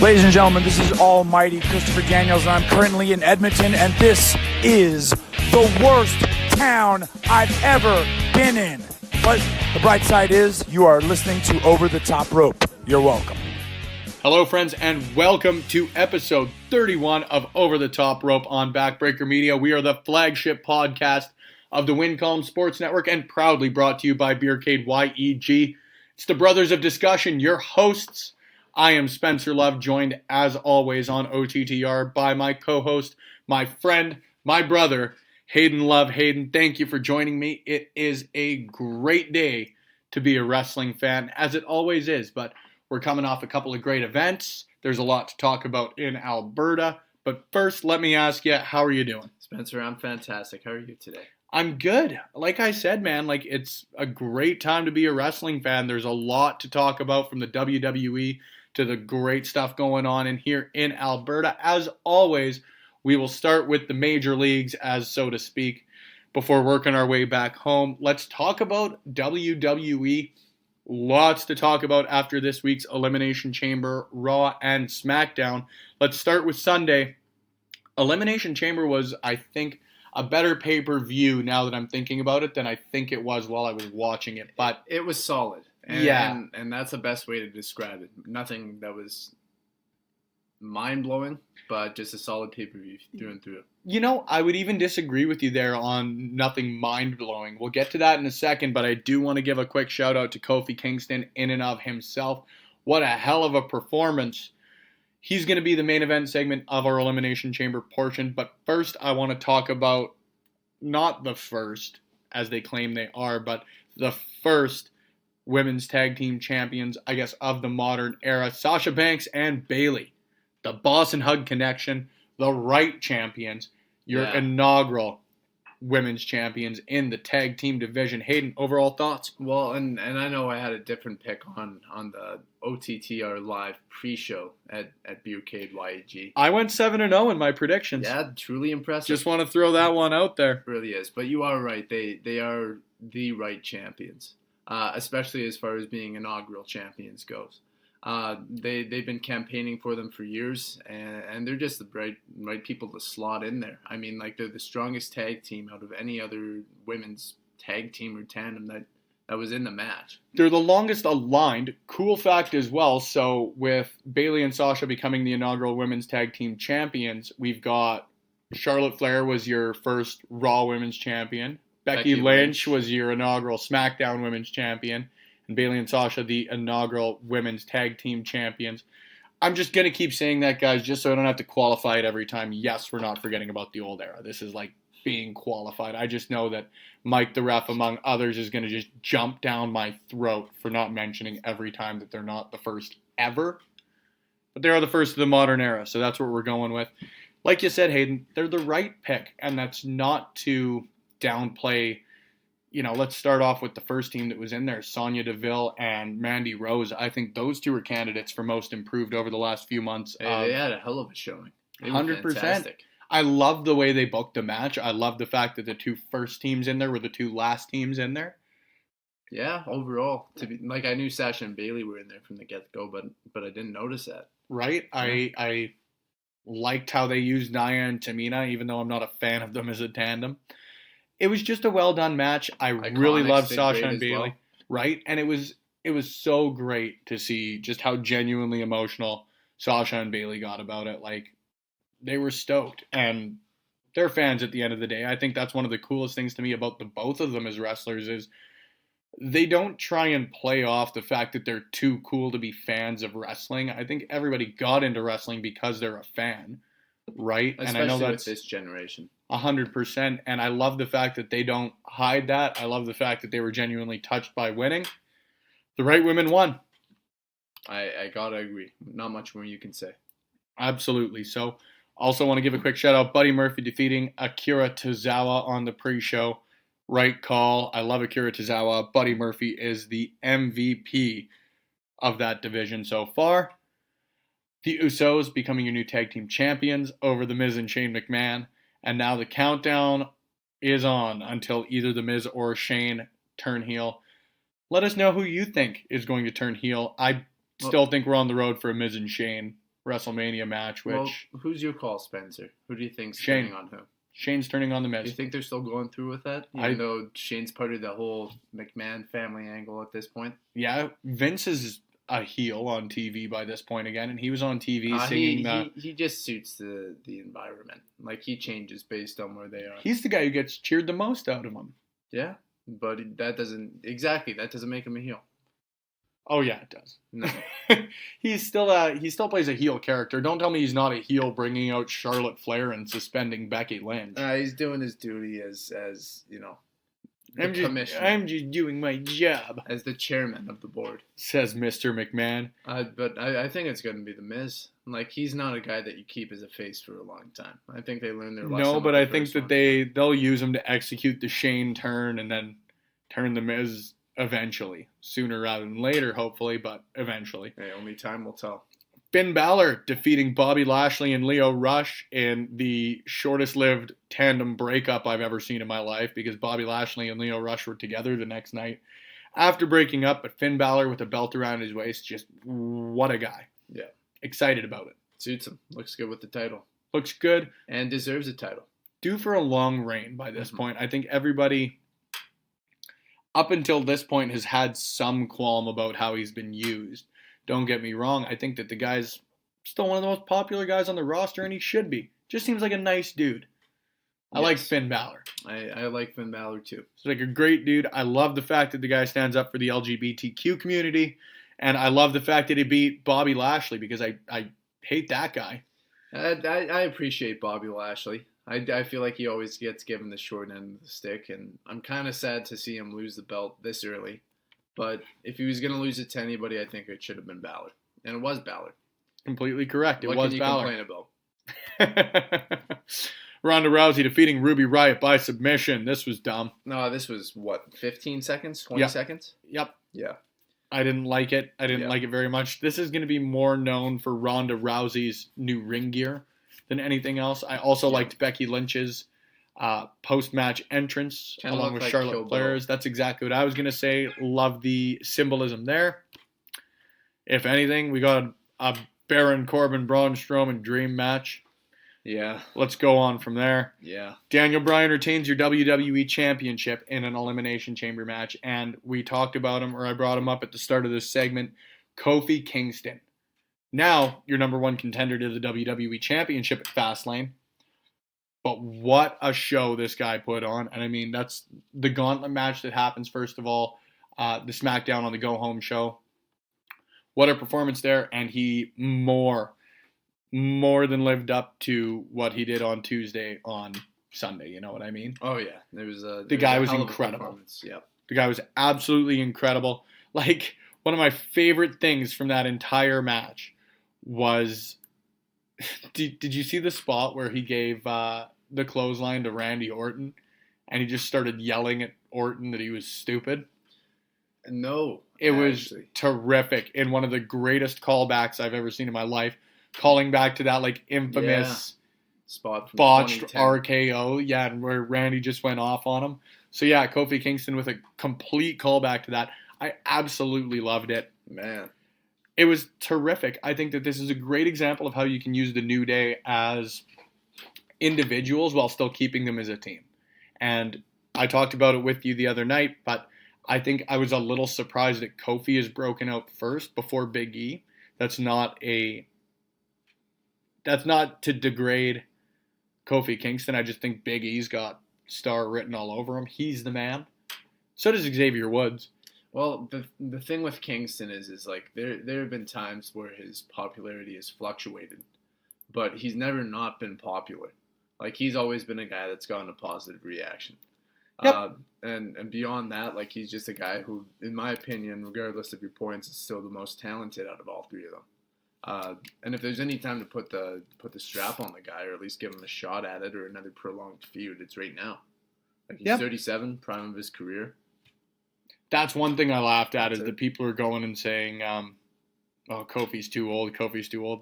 Ladies and gentlemen, this is almighty Christopher Daniels, and I'm currently in Edmonton, and this is the worst town I've ever been in. But the bright side is you are listening to Over the Top Rope. You're welcome. Hello, friends, and welcome to episode 31 of Over the Top Rope on Backbreaker Media. We are the flagship podcast of the Win Column Sports Network and proudly brought to you by Beercade YEG. It's the Brothers of Discussion, your hosts. I am Spencer Love, joined as always on OTTR by my co-host, my friend, my brother, Hayden Love. Hayden, thank you for joining me. It is a great day to be a wrestling fan, as it always is, but we're coming off a couple of great events. There's a lot to talk about in Alberta, but first, let me ask you, how are you doing? Spencer, I'm fantastic. How are you today? I'm good. Like I said, man, it's a great time to be a wrestling fan. There's a lot to talk about, from the WWE to the great stuff going on in here in Alberta. As always, we will start with the major leagues, as so to speak, before working our way back home. Let's talk about WWE. Lots to talk about after this week's Elimination Chamber, Raw and Smackdown. Let's start with Sunday. Elimination Chamber was, I think, a better pay-per-view now that I'm thinking about it than I think it was while I was watching it. But it was solid. And that's the best way to describe it. Nothing that was mind-blowing, but just a solid pay-per-view through and through. You know, I would even disagree with you there on nothing mind-blowing. We'll get to that in a second, but I do want to give a quick shout-out to Kofi Kingston in and of himself. What a hell of a performance. He's going to be the main event segment of our Elimination Chamber portion, but first I want to talk about not the first, as they claim they are, but the first women's tag team champions, I guess, of the modern era, Sasha Banks and Bayley. The Boss and Hug Connection, the right champions, your inaugural women's champions in the tag team division. Hayden, overall thoughts? Well, and I know I had a different pick on the OTTR live pre-show at Beercade YEG. I went 7-0 in my predictions. Yeah, truly impressive. Just want to throw that one out there. It really is. But you are right. They are the right champions, especially as far as being inaugural champions goes. They've been campaigning for them for years, and they're just the right people to slot in there. I mean, they're the strongest tag team out of any other women's tag team or tandem that was in the match. They're the longest aligned. Cool fact as well. So with Bayley and Sasha becoming the inaugural women's tag team champions, we've got Charlotte Flair was your first Raw women's champion. Becky Lynch was your inaugural SmackDown women's champion. And Bayley and Sasha, the inaugural women's tag team champions. I'm just going to keep saying that, guys, just so I don't have to qualify it every time. Yes, we're not forgetting about the old era. This is like being qualified. I just know that Mike the Ref, among others, is going to just jump down my throat for not mentioning every time that they're not the first ever. But they are the first of the modern era, so that's what we're going with. Like you said, Hayden, they're the right pick, and that's not to downplay. You know, let's start off with the first team that was in there, Sonya Deville and Mandy Rose. I think those two are candidates for most improved over the last few months. They had a hell of a showing. 100%. I love the way they booked the match. I love the fact that the two first teams in there were the two last teams in there. Yeah, overall, I knew Sasha and Bayley were in there from the get-go, but I didn't notice that. Right? Yeah. I liked how they used Nia and Tamina, even though I'm not a fan of them as a tandem. It was just a well-done match. I really loved Sasha and Bayley. Well. Right? And it was so great to see just how genuinely emotional Sasha and Bayley got about it. They were stoked. And they're fans at the end of the day. I think that's one of the coolest things to me about the both of them as wrestlers is they don't try and play off the fact that they're too cool to be fans of wrestling. I think everybody got into wrestling because they're a fan. Right? Especially and I know that's with this generation. 100%, and I love the fact that they don't hide that. I love the fact that they were genuinely touched by winning. The right women won. I gotta agree. Not much more you can say. Absolutely. So, also want to give a quick shout out. Buddy Murphy defeating Akira Tozawa on the pre-show. Right call. I love Akira Tozawa. Buddy Murphy is the MVP of that division so far. The Usos becoming your new tag team champions over The Miz and Shane McMahon. And now the countdown is on until either The Miz or Shane turn heel. Let us know who you think is going to turn heel. I still think we're on the road for a Miz and Shane WrestleMania match, which... Well, who's your call, Spencer? Who do you think's Shane. turning on who? Shane's turning on the Miz. Do you think they're still going through with that? Even though Shane's part of the whole McMahon family angle at this point? Yeah, Vince is a heel on TV by this point again, and he was on TV singing he just suits the environment. Like, he changes based on where they are. He's the guy who gets cheered the most out of them. Yeah, but that doesn't make him a heel. Oh yeah, it does. No. he still plays a heel character. Don't tell me he's not a heel bringing out Charlotte Flair and suspending Becky Lynch. He's doing his duty as I'm just doing my job. As the chairman of the board. Says Mr. McMahon. But I think it's going to be The Miz. Like, he's not a guy that you keep as a face for a long time. I think they learned their lesson. No, but I think that they'll use him to execute the Shane turn and then turn The Miz eventually. Sooner rather than later, hopefully, but eventually. Hey, only time will tell. Finn Balor defeating Bobby Lashley and Lio Rush in the shortest-lived tandem breakup I've ever seen in my life, because Bobby Lashley and Lio Rush were together the next night after breaking up, but Finn Balor with a belt around his waist, just what a guy. Yeah. Excited about it. Suits him. Looks good with the title. Looks good. And deserves a title. Due for a long reign by this point. I think everybody up until this point has had some qualm about how he's been used. Don't get me wrong. I think that the guy's still one of the most popular guys on the roster, and he should be. Just seems like a nice dude. I like Finn Balor. I like Finn Balor, too. He's like a great dude. I love the fact that the guy stands up for the LGBTQ community, and I love the fact that he beat Bobby Lashley, because I hate that guy. I appreciate Bobby Lashley. I feel like he always gets given the short end of the stick, and I'm kind of sad to see him lose the belt this early. But if he was going to lose it to anybody, I think it should have been Balor. And it was Balor. Completely correct. It what was can you Balor. complain about? Ronda Rousey defeating Ruby Riott by submission. This was dumb. No, this was, 15 seconds? 20 seconds? Yep. Yeah. I didn't like it. I didn't like it very much. This is going to be more known for Ronda Rousey's new ring gear than anything else. I also liked Becky Lynch's post-match entrance along with Charlotte Flair's. That's exactly what I was going to say. Love the symbolism there. If anything, we got a Baron Corbin, Braun Strowman dream match. Yeah. Let's go on from there. Yeah. Daniel Bryan retains your WWE Championship in an Elimination Chamber match, and we talked about him, or I brought him up at the start of this segment, Kofi Kingston. Now, your number one contender to the WWE Championship at Fastlane. But what a show this guy put on. And I mean, that's the gauntlet match that happens, first of all, the SmackDown on the Go Home show. What a performance there. And he more than lived up to what he did on Tuesday on Sunday. You know what I mean? Oh, yeah. The guy was incredible. Yep. The guy was absolutely incredible. Like, one of my favorite things from that entire match was, did you see the spot where he gave the clothesline to Randy Orton, and he just started yelling at Orton that he was stupid? No. It was terrific, and one of the greatest callbacks I've ever seen in my life, calling back to that like infamous spot from botched RKO, and where Randy just went off on him. So yeah, Kofi Kingston with a complete callback to that. I absolutely loved it. Man. It was terrific. I think that this is a great example of how you can use the New Day as individuals while still keeping them as a team. And I talked about it with you the other night, but I think I was a little surprised that Kofi is broken out first before Big E. That's not to degrade Kofi Kingston. I just think Big E's got star written all over him. He's the man. So does Xavier Woods. Well, the thing with Kingston is like there have been times where his popularity has fluctuated, but he's never not been popular. Like, he's always been a guy that's gotten a positive reaction. Yep. And beyond that, like, he's just a guy who, in my opinion, regardless of your points, is still the most talented out of all three of them. And if there's any time to put the strap on the guy, or at least give him a shot at it, or another prolonged feud, it's right now. Like, he's 37, prime of his career. That's one thing I laughed at, is that people are going and saying, oh, Kofi's too old.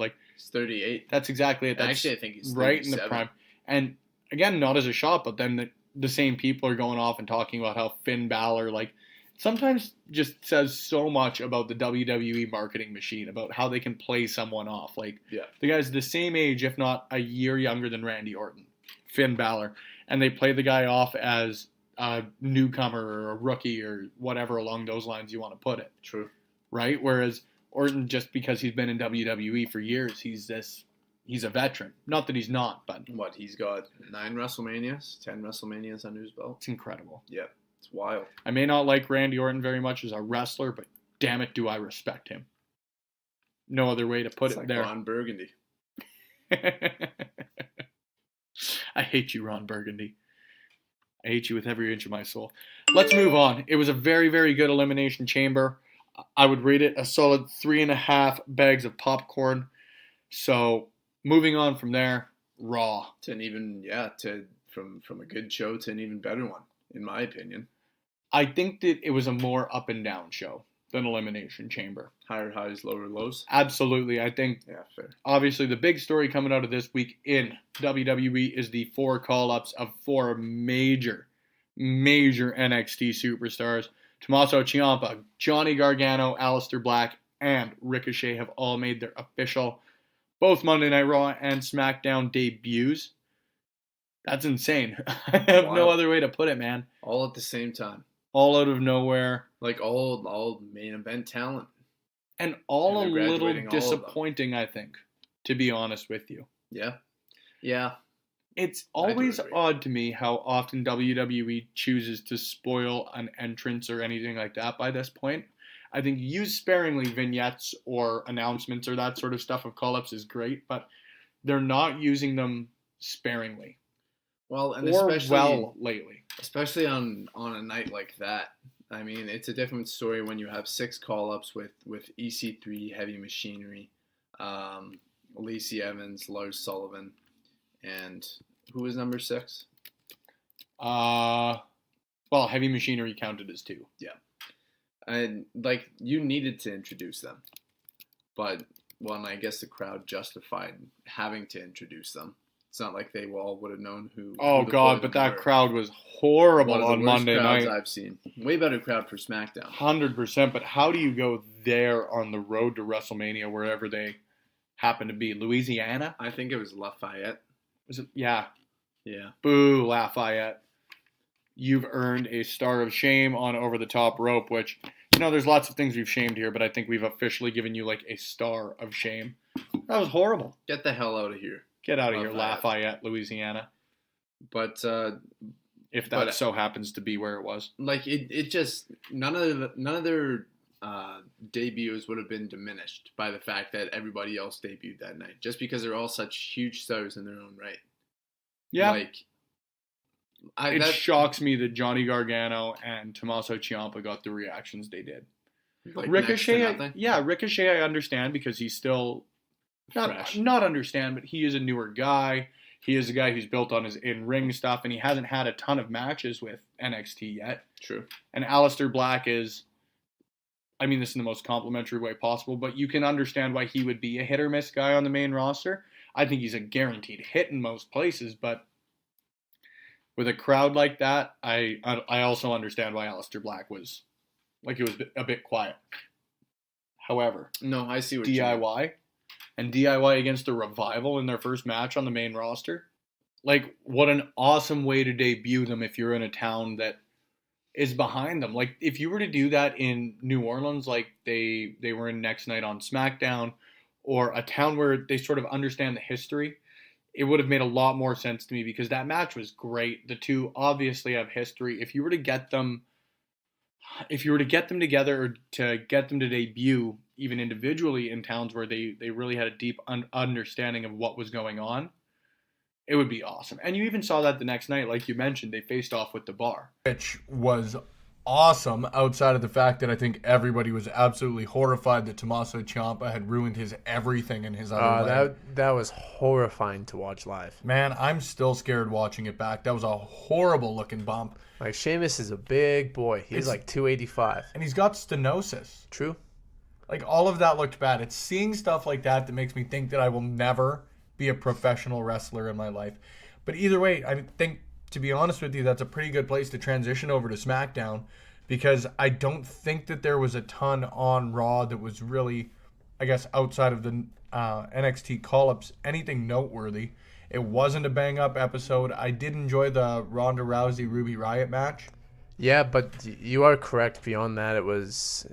Like, he's 38. That's exactly it. That's actually, I think he's 37. right in the prime. And again, not as a shot, but then the same people are going off and talking about how Finn Balor, like, sometimes just says so much about the WWE marketing machine, about how they can play someone off. Like, the guy's the same age, if not a year younger than Randy Orton, Finn Balor, and they play the guy off as a newcomer or a rookie or whatever along those lines you want to put it. True. Right? Whereas Orton, just because he's been in WWE for years, he's a veteran. Not that he's not, but... What, he's got 9 WrestleManias, 10 WrestleManias under his belt? It's incredible. Yeah. It's wild. I may not like Randy Orton very much as a wrestler, but damn it, do I respect him. No other way to put it there. Ron Burgundy. I hate you, Ron Burgundy. I hate you with every inch of my soul. Let's move on. It was a very, very good Elimination Chamber. I would rate it a solid 3.5 bags of popcorn. So, moving on from there, Raw. From a good show to an even better one, in my opinion. I think that it was a more up and down show than Elimination Chamber. Higher highs, lower lows? Absolutely. I think, fair. Obviously, the big story coming out of this week in WWE is the 4 call-ups of 4 major NXT superstars. Tommaso Ciampa, Johnny Gargano, Aleister Black, and Ricochet have all made their official both Monday Night Raw and SmackDown debuts. That's insane. I have no other way to put it, man. All at the same time. All out of nowhere. Like all main event talent. And all a little disappointing, I think, to be honest with you. Yeah. Yeah. It's always odd to me how often WWE chooses to spoil an entrance or anything like that by this point. I think use sparingly vignettes or announcements or that sort of stuff of call-ups is great, but they're not using them sparingly. Well, and lately. Especially on a night like that. I mean, it's a different story when you have 6 call-ups with EC3, Heavy Machinery, Lacey Evans, Lars Sullivan, and who was number 6? Well, Heavy Machinery counted as 2. Yeah. And, you needed to introduce them. But, and I guess the crowd justified having to introduce them. It's not like they all would have known who. Oh, God, but that crowd was horrible on Monday night. One of the worst crowds I've seen. Way better crowd for SmackDown. 100%, but how do you go there on the road to WrestleMania, wherever they happen to be? Louisiana? I think it was Lafayette. Was it? Yeah. Yeah. Boo, Lafayette. You've earned a star of shame on Over the Top Rope, which, there's lots of things we've shamed here, but I think we've officially given you, a star of shame. That was horrible. Get the hell out of here. Get out of here, Lafayette, Louisiana. But if that so happens to be where it was, it just none of their debuts would have been diminished by the fact that everybody else debuted that night, just because they're all such huge stars in their own right. Yeah. It shocks me that Johnny Gargano and Tommaso Ciampa got the reactions they did. Ricochet, Ricochet, I understand because he's still. Not understand, but he is a newer guy. He is a guy who's built on his in-ring stuff, and he hasn't had a ton of matches with NXT yet. True. And Aleister Black is, I mean this in the most complimentary way possible, but you can understand why he would be a hit-or-miss guy on the main roster. I think he's a guaranteed hit in most places, but with a crowd like that, I also understand why Aleister Black was, he was a bit quiet. However, no, I see what DIY. And DIY against the Revival in their first match on the main roster. What an awesome way to debut them if you're in a town that is behind them. If you were to do that in New Orleans, they were in next night on SmackDown, or a town where they sort of understand the history, it would have made a lot more sense to me because that match was great. The two obviously have history. If you were to get them together or to get them to debut even individually in towns where they really had a deep understanding of what was going on, it would be awesome. And you even saw that the next night, like you mentioned, they faced off with The Bar. Which was awesome outside of the fact that I think everybody was absolutely horrified that Tommaso Ciampa had ruined his everything in his other leg. That was horrifying to watch live. Man, I'm still scared watching it back. That was a horrible looking bump. Sheamus is a big boy. He's 285. And he's got stenosis. True. All of that looked bad. It's seeing stuff like that makes me think that I will never be a professional wrestler in my life. But either way, I think, to be honest with you, that's a pretty good place to transition over to SmackDown because I don't think that there was a ton on Raw that was really, I guess, outside of the NXT Call-ups, anything noteworthy. It wasn't a bang-up episode. I did enjoy the Ronda Rousey-Ruby Riott match. Yeah, but you are correct. Beyond that, it was,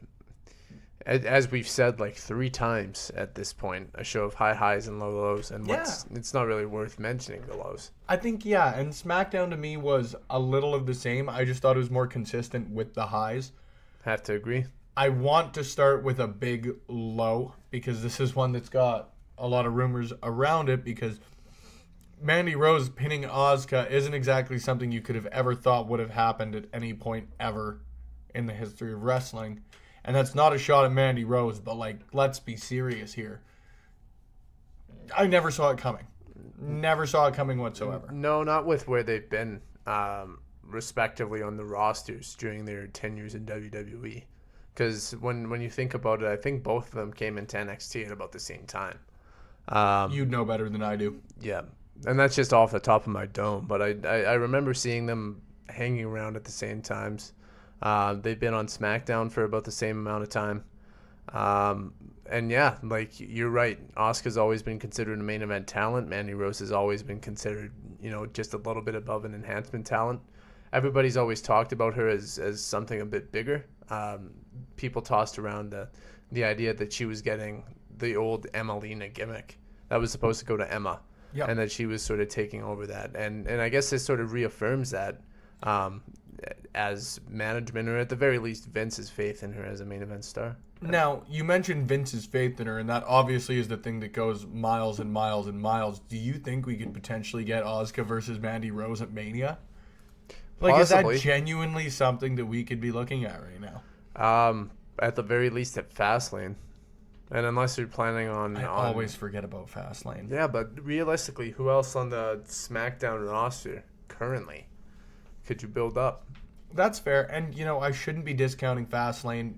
as we've said like 3 times at this point, a show of high highs and low lows, and it's not really worth mentioning the lows. I think, yeah, and SmackDown to me was a little of the same. I just thought it was more consistent with the highs. Have to agree. I want to start with a big low, because this is one that's got a lot of rumors around it, because Mandy Rose pinning Asuka isn't exactly something you could have ever thought would have happened at any point ever in the history of wrestling. And that's not a shot at Mandy Rose, but, like, let's be serious here. I never saw it coming. Never saw it coming whatsoever. No, not with where they've been, respectively, on the rosters during their tenures in WWE. Because when you think about it, I think both of them came into NXT at about the same time. You'd know better than I do. Yeah. And that's just off the top of my dome. But I remember seeing them hanging around at the same times. They've been on SmackDown for about the same amount of time. And yeah, like, you're right. Asuka's always been considered a main event talent. Mandy Rose has always been considered, just a little bit above an enhancement talent. Everybody's always talked about her as something a bit bigger. People tossed around the idea that she was getting the old Emmalina gimmick that was supposed to go to Emma. Yep. And that she was sort of taking over that. And I guess this sort of reaffirms that as management, or at the very least Vince's faith in her as a main event star. Now, you mentioned Vince's faith in her, and that obviously is the thing that goes miles and miles and miles. Do you think we could potentially get Asuka versus Mandy Rose at Mania? Like, possibly. Is that genuinely something that we could be looking at right now? At the very least at Fastlane. And unless you're planning on... I always forget about Fastlane. Yeah, but realistically, who else on the SmackDown roster currently could you build up? That's fair. And, I shouldn't be discounting Fastlane.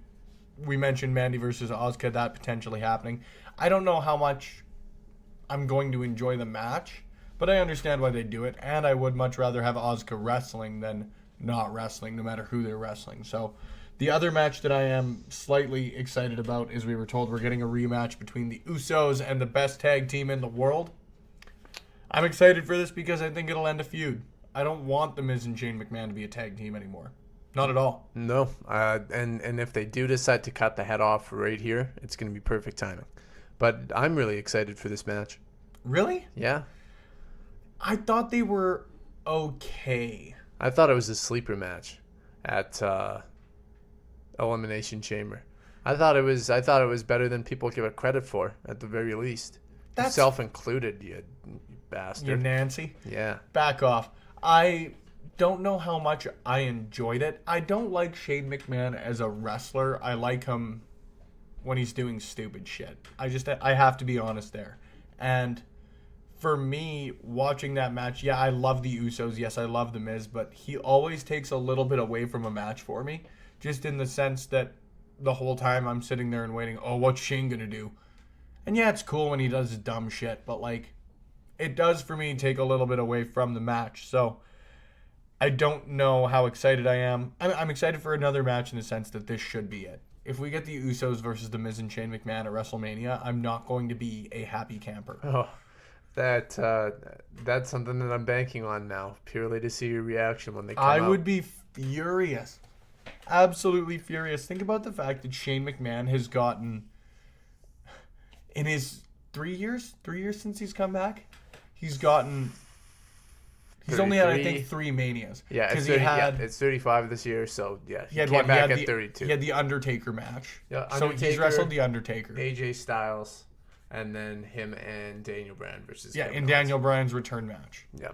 We mentioned Mandy versus Asuka, that potentially happening. I don't know how much I'm going to enjoy the match, but I understand why they do it. And I would much rather have Asuka wrestling than not wrestling, no matter who they're wrestling. So... the other match that I am slightly excited about is we were told we're getting a rematch between the Usos and the best tag team in the world. I'm excited for this because I think it'll end a feud. I don't want The Miz and Shane McMahon to be a tag team anymore. Not at all. No. And if they do decide to cut the head off right here, it's going to be perfect timing. But I'm really excited for this match. Really? Yeah. I thought they were okay. I thought it was a sleeper match at... Elimination Chamber. I thought it was better than people give it credit for, at the very least. That's yourself included, you bastard. You Nancy? Yeah. Back off. I don't know how much I enjoyed it. I don't like Shane McMahon as a wrestler. I like him when he's doing stupid shit. I have to be honest there. And for me, watching that match, yeah, I love the Usos. Yes, I love The Miz, but he always takes a little bit away from a match for me. Just in the sense that the whole time I'm sitting there and waiting, oh, what's Shane going to do? And yeah, it's cool when he does dumb shit, but like, it does for me take a little bit away from the match. So I don't know how excited I am. I'm excited for another match in the sense that this should be it. If we get the Usos versus The Miz and Shane McMahon at WrestleMania, I'm not going to be a happy camper. Oh, that's something that I'm banking on now, purely to see your reaction when they come out. I would be furious. Absolutely furious. Think about the fact that Shane McMahon has gotten, in his 3 years since he's come back, he's only had, I think, 3 Manias. Yeah, it's 35 this year, so yeah, he came back at 32. He had the Undertaker match. Yeah, so he's wrestled the Undertaker. AJ Styles, and then him and Daniel Bryan versus Kevin and Daniel Bryan's return match. Yeah.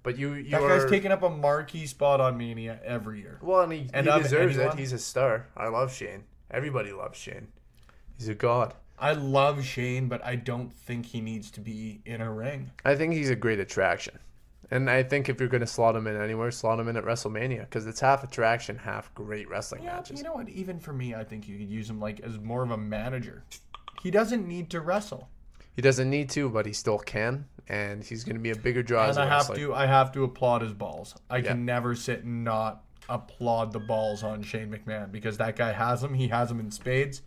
But that guy's taking up a marquee spot on Mania every year. Well, and he deserves it. He's a star. I love Shane. Everybody loves Shane. He's a god. I love Shane, but I don't think he needs to be in a ring. I think he's a great attraction. And I think if you're going to slot him in anywhere, slot him in at WrestleMania, because it's half attraction, half great wrestling matches. You know what? Even for me, I think you could use him like as more of a manager. He doesn't need to wrestle. He doesn't need to, but he still can, and he's going to be a bigger draw as a wrestler. I have to applaud his balls. I can never sit and not applaud the balls on Shane McMahon because that guy has them. He has them in spades.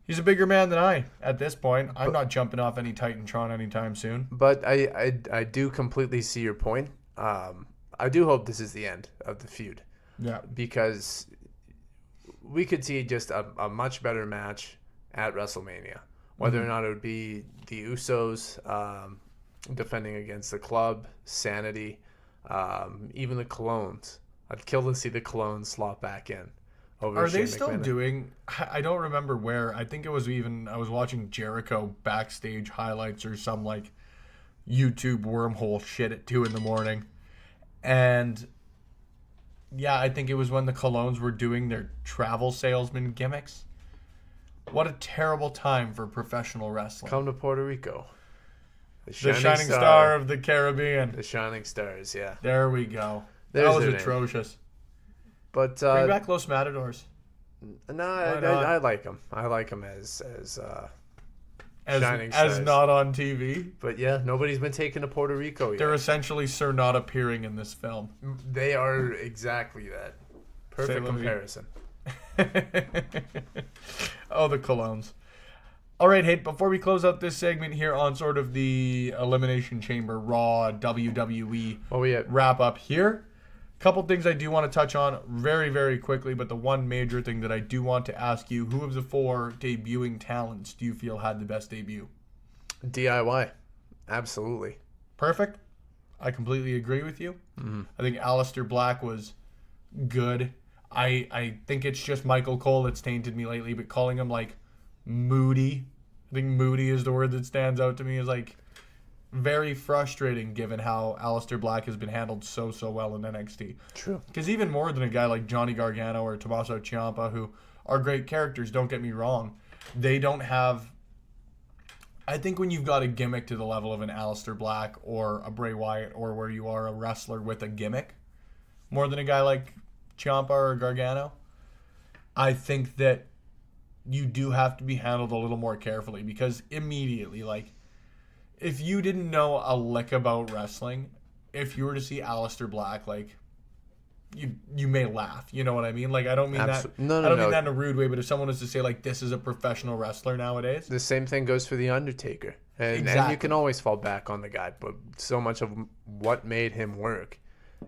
He's a bigger man than I at this point. I'm not jumping off any Titantron anytime soon. But I do completely see your point. I do hope this is the end of the feud. Yeah. Because we could see just a much better match at WrestleMania. Whether or not it would be the Usos defending against the Club, Sanity, even the Clones. I'd kill to see the Clones slot back in. Are they still doing? I don't remember where. I think it was I was watching Jericho backstage highlights or some like YouTube wormhole shit at 2 a.m. And yeah, I think it was when the Colones were doing their travel salesman gimmicks. What a terrible time for professional wrestling. Come to Puerto Rico. The shining star of the Caribbean. The Shining Stars, yeah. There we go. There's that was their atrocious. But bring back Los Matadors. No, I like them. I like them as Shining Stars. As not on TV. But yeah, nobody's been taken to Puerto Rico yet. They're essentially Sir Not appearing in this film. They are exactly that. Perfect comparison. Oh, the Colones. All right, Hayden, before we close out this segment here on sort of the Elimination Chamber, Raw, WWE wrap up here, a couple things I do want to touch on very, very quickly, but the one major thing that I do want to ask you, who of the 4 debuting talents do you feel had the best debut? DIY. Absolutely. Perfect. I completely agree with you. Mm-hmm. I think Aleister Black was good. I think it's just Michael Cole that's tainted me lately, but calling him like moody, I think moody is the word that stands out to me, is like very frustrating given how Aleister Black has been handled so well in NXT. True. Because even more than a guy like Johnny Gargano or Tommaso Ciampa, who are great characters, don't get me wrong, they don't have... I think when you've got a gimmick to the level of an Aleister Black or a Bray Wyatt, or where you are a wrestler with a gimmick, more than a guy like Ciampa or Gargano, I think that you do have to be handled a little more carefully, because immediately, like, if you didn't know a lick about wrestling, if you were to see Aleister Black, like, you may laugh. You know what I mean? Like, I don't mean that. I don't mean that in a rude way. But if someone was to say like, this is a professional wrestler nowadays, the same thing goes for the Undertaker, and you can always fall back on the guy. But so much of what made him work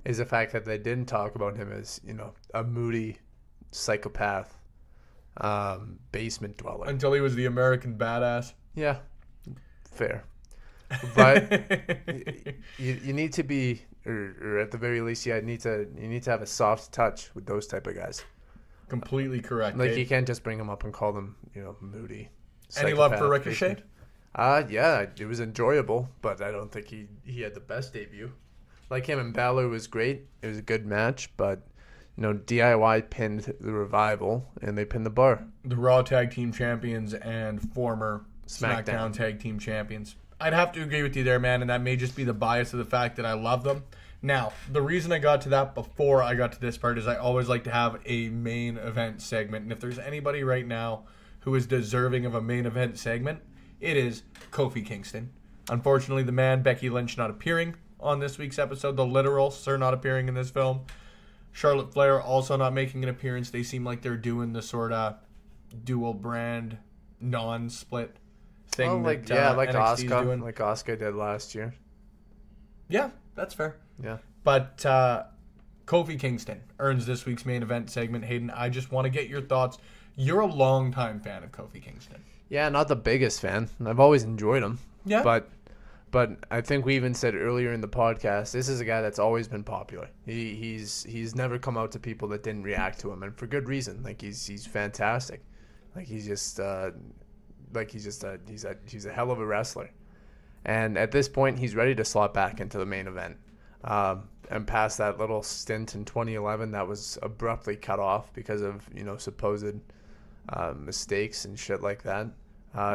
is the fact that they didn't talk about him as, you know, a moody psychopath, basement dweller until he was the American Badass. Yeah, fair. But you need to be, or at the very least, you need to have a soft touch with those type of guys. Completely correct. Like, you can't just bring them up and call them, you know, moody. Any love for Ricochet? Yeah, it was enjoyable, but I don't think he had the best debut. Like, him and Balor was great. It was a good match, but you know, DIY pinned the Revival and they pinned the Bar. The Raw Tag Team Champions and former SmackDown Tag Team Champions. I'd have to agree with you there, man, and that may just be the bias of the fact that I love them. Now, the reason I got to that before I got to this part is I always like to have a main event segment, and if there's anybody right now who is deserving of a main event segment, it is Kofi Kingston. Unfortunately, the man, Becky Lynch, not appearing on this week's episode. The literal Sir not appearing in this film. Charlotte Flair also not making an appearance. They seem like they're doing the sort of dual brand, non-split thing. Oh, like NXT's like Asuka did last year. Yeah, that's fair. Yeah. But Kofi Kingston earns this week's main event segment. Hayden, I just want to get your thoughts. You're a longtime fan of Kofi Kingston. Yeah, not the biggest fan. I've always enjoyed him. Yeah. But I think we even said earlier in the podcast, this is a guy that's always been popular. He's never come out to people that didn't react to him, and for good reason. Like, he's fantastic. Like, he's a hell of a wrestler. And at this point, he's ready to slot back into the main event. And past that little stint in 2011 that was abruptly cut off because of, you know, supposed mistakes and shit like that.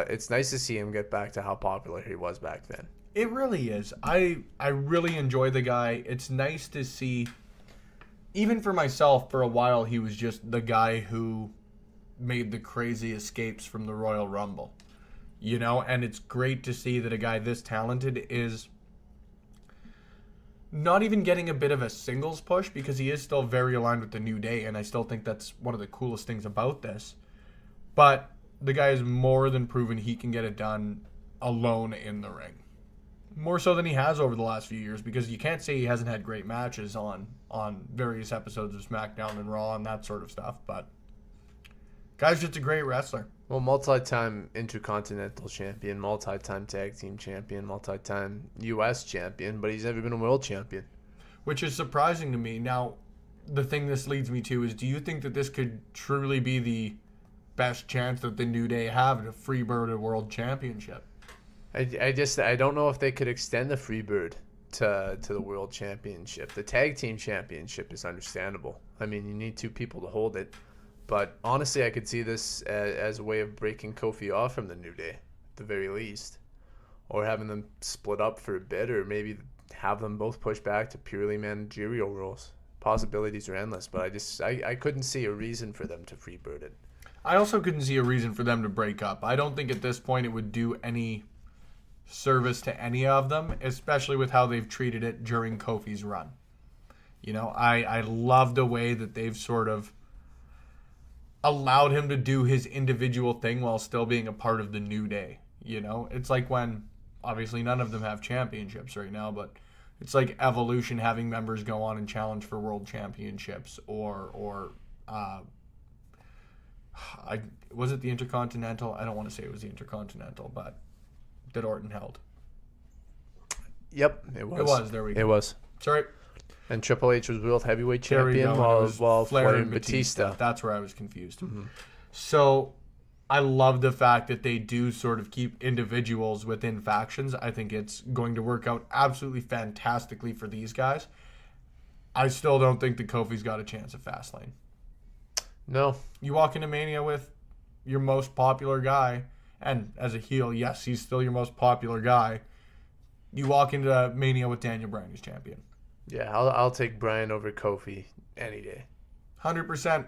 It's nice to see him get back to how popular he was back then. It really is. I really enjoy the guy. It's nice to see, even for myself, for a while, he was just the guy who made the crazy escapes from the Royal Rumble. You know, and it's great to see that a guy this talented is not even getting a bit of a singles push because he is still very aligned with the New Day, and I still think that's one of the coolest things about this. But the guy has more than proven he can get it done alone in the ring. More so than he has over the last few years, because you can't say he hasn't had great matches on various episodes of SmackDown and Raw and that sort of stuff, but guy's just a great wrestler. Well, multi-time Intercontinental Champion, multi-time Tag Team Champion, multi-time U.S. Champion, but he's never been a World Champion. Which is surprising to me. Now, the thing this leads me to is, do you think that this could truly be the best chance that the New Day have to freebird a World Championship? I don't know if they could extend the Freebird to the World Championship. The Tag Team Championship is understandable. I mean, you need two people to hold it. But honestly, I could see this as a way of breaking Kofi off from the New Day, at the very least. Or having them split up for a bit, or maybe have them both push back to purely managerial roles. Possibilities are endless, but I couldn't see a reason for them to freebird it. I also couldn't see a reason for them to break up. I don't think at this point it would do any service to any of them, especially with how they've treated it during Kofi's run. You know, I love the way that they've sort of allowed him to do his individual thing while still being a part of the New Day. You know, it's like when, obviously none of them have championships right now, but it's like Evolution having members go on and challenge for world championships, or was it the Intercontinental? I don't want to say it was the Intercontinental, but that Orton held. Yep, it was. It was, there we go. It was. Sorry. And Triple H was World Heavyweight There we Champion go, and it was while Flair Flair and Batista. That's where I was confused. Mm-hmm. So I love the fact that they do sort of keep individuals within factions. I think it's going to work out absolutely fantastically for these guys. I still don't think that Kofi's got a chance at Fastlane. No. You walk into Mania with your most popular guy, and as a heel, yes, he's still your most popular guy. You walk into Mania with Daniel Bryan as champion. Yeah, I'll take Bryan over Kofi any day. 100%.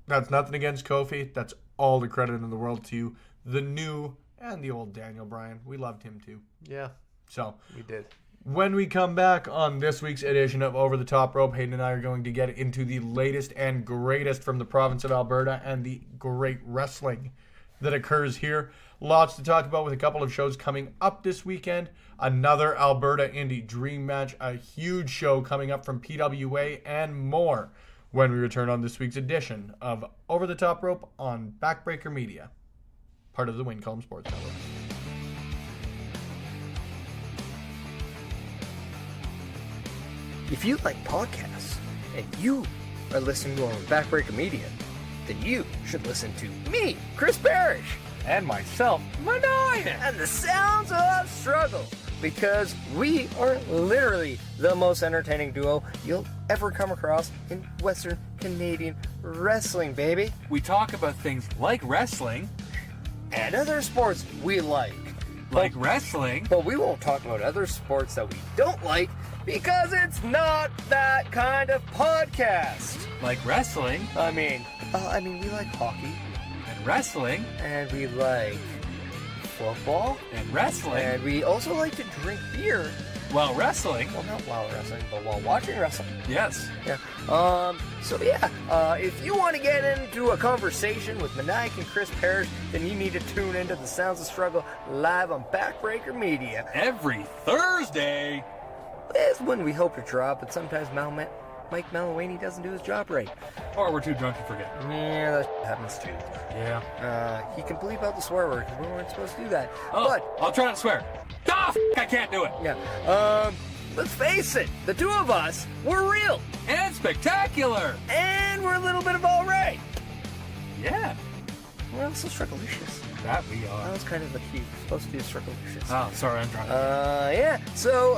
That's nothing against Kofi. That's all the credit in the world to the new and the old Daniel Bryan. We loved him too. Yeah, So we did. when we come back on this week's edition of Over the Top Rope, Hayden and I are going to get into the latest and greatest from the province of Alberta and the great wrestling that occurs here. Lots to talk about with a couple of shows coming up this weekend. Another Alberta Indie Dream Match, a huge show coming up from PWA, and more when we return on this week's edition of Over the Top Rope on Backbreaker Media, part of the Wincombe Sports Network. If you like podcasts and you are listening to them on Backbreaker Media, then you should listen to me, Chris Parrish, And myself, Manoia. and the Sounds of Struggle, because we are literally the most entertaining duo you'll ever come across in Western Canadian wrestling, baby. We talk about things like wrestling, And other sports we like. wrestling. But we won't talk about other sports that we don't like, because it's not that kind of podcast. Like wrestling I mean, we like hockey, and wrestling and we like football, and wrestling. and we also like to drink beer. Well, wrestling. Well, not while wrestling, but while watching wrestling. Yes. Yeah. If you want to get into a conversation with Maniac and Chris Parrish, then you need to tune into the Sounds of Struggle live on Backbreaker Media. Every Thursday. It's when we hope to drop, but sometimes Mike Malawany doesn't do his job right. Or we're too drunk to forget. Yeah, that happens too. Yeah. He can bleep out the swear word, because we weren't supposed to do that. Oh, But, I'll try not to swear. Ah, I can't do it. yeah. Let's face it, the two of us, we're real. And spectacular. And we're a little bit of all right. Yeah, We're also strugglicious. that we That are. was kind of the key. Supposed to be a strugglicious. Oh, sorry, I'm drunk. Yeah. So,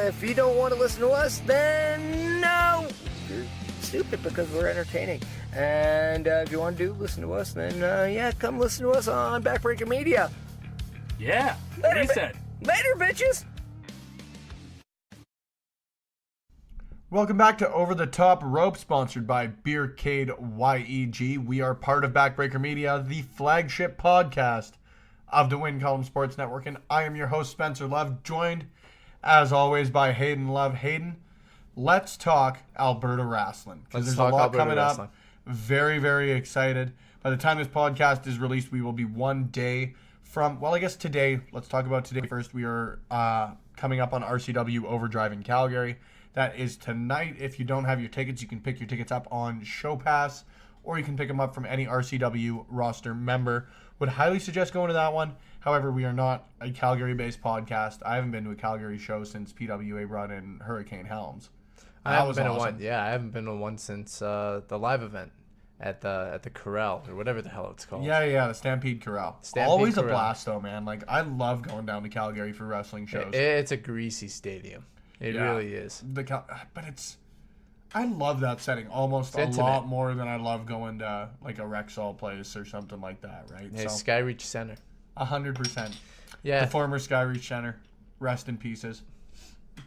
if you don't want to listen to us, then no, you're stupid, because we're entertaining. And if you want to listen to us, then come listen to us on Backbreaker Media. Yeah, what he said. Later, bitches. Welcome back to Over the Top Rope, sponsored by Beercade YEG. We are part of Backbreaker Media, the flagship podcast of the Wincombe Sports Network, and I am your host, Spencer Love, joined, as always, by Hayden Love. Hayden, let's talk Alberta wrestling. Because there's a lot coming up. Very, very excited. By the time this podcast is released, we will be one day from, well, I guess today. Let's talk about today first. We are coming up on RCW Overdrive in Calgary. That is tonight. If you don't have your tickets, you can pick your tickets up on Show Pass, or you can pick them up from any RCW roster member. Would highly suggest going to that one. However, we are not a Calgary-based podcast. I haven't been to a Calgary show since PWA brought in Hurricane Helms. I haven't been to one. Yeah, I haven't been to one since the live event at the Corral or whatever the hell it's called. Yeah, the Stampede Corral. Always a blast though, man. Like, I love going down to Calgary for wrestling shows. It's a greasy stadium. It really is. But I love that setting almost a lot more than I love going to like a Rexall place or something like that, right? Yeah, so, Skyreach Center. 100%. Yeah. The former Skyreach Center. Rest in pieces.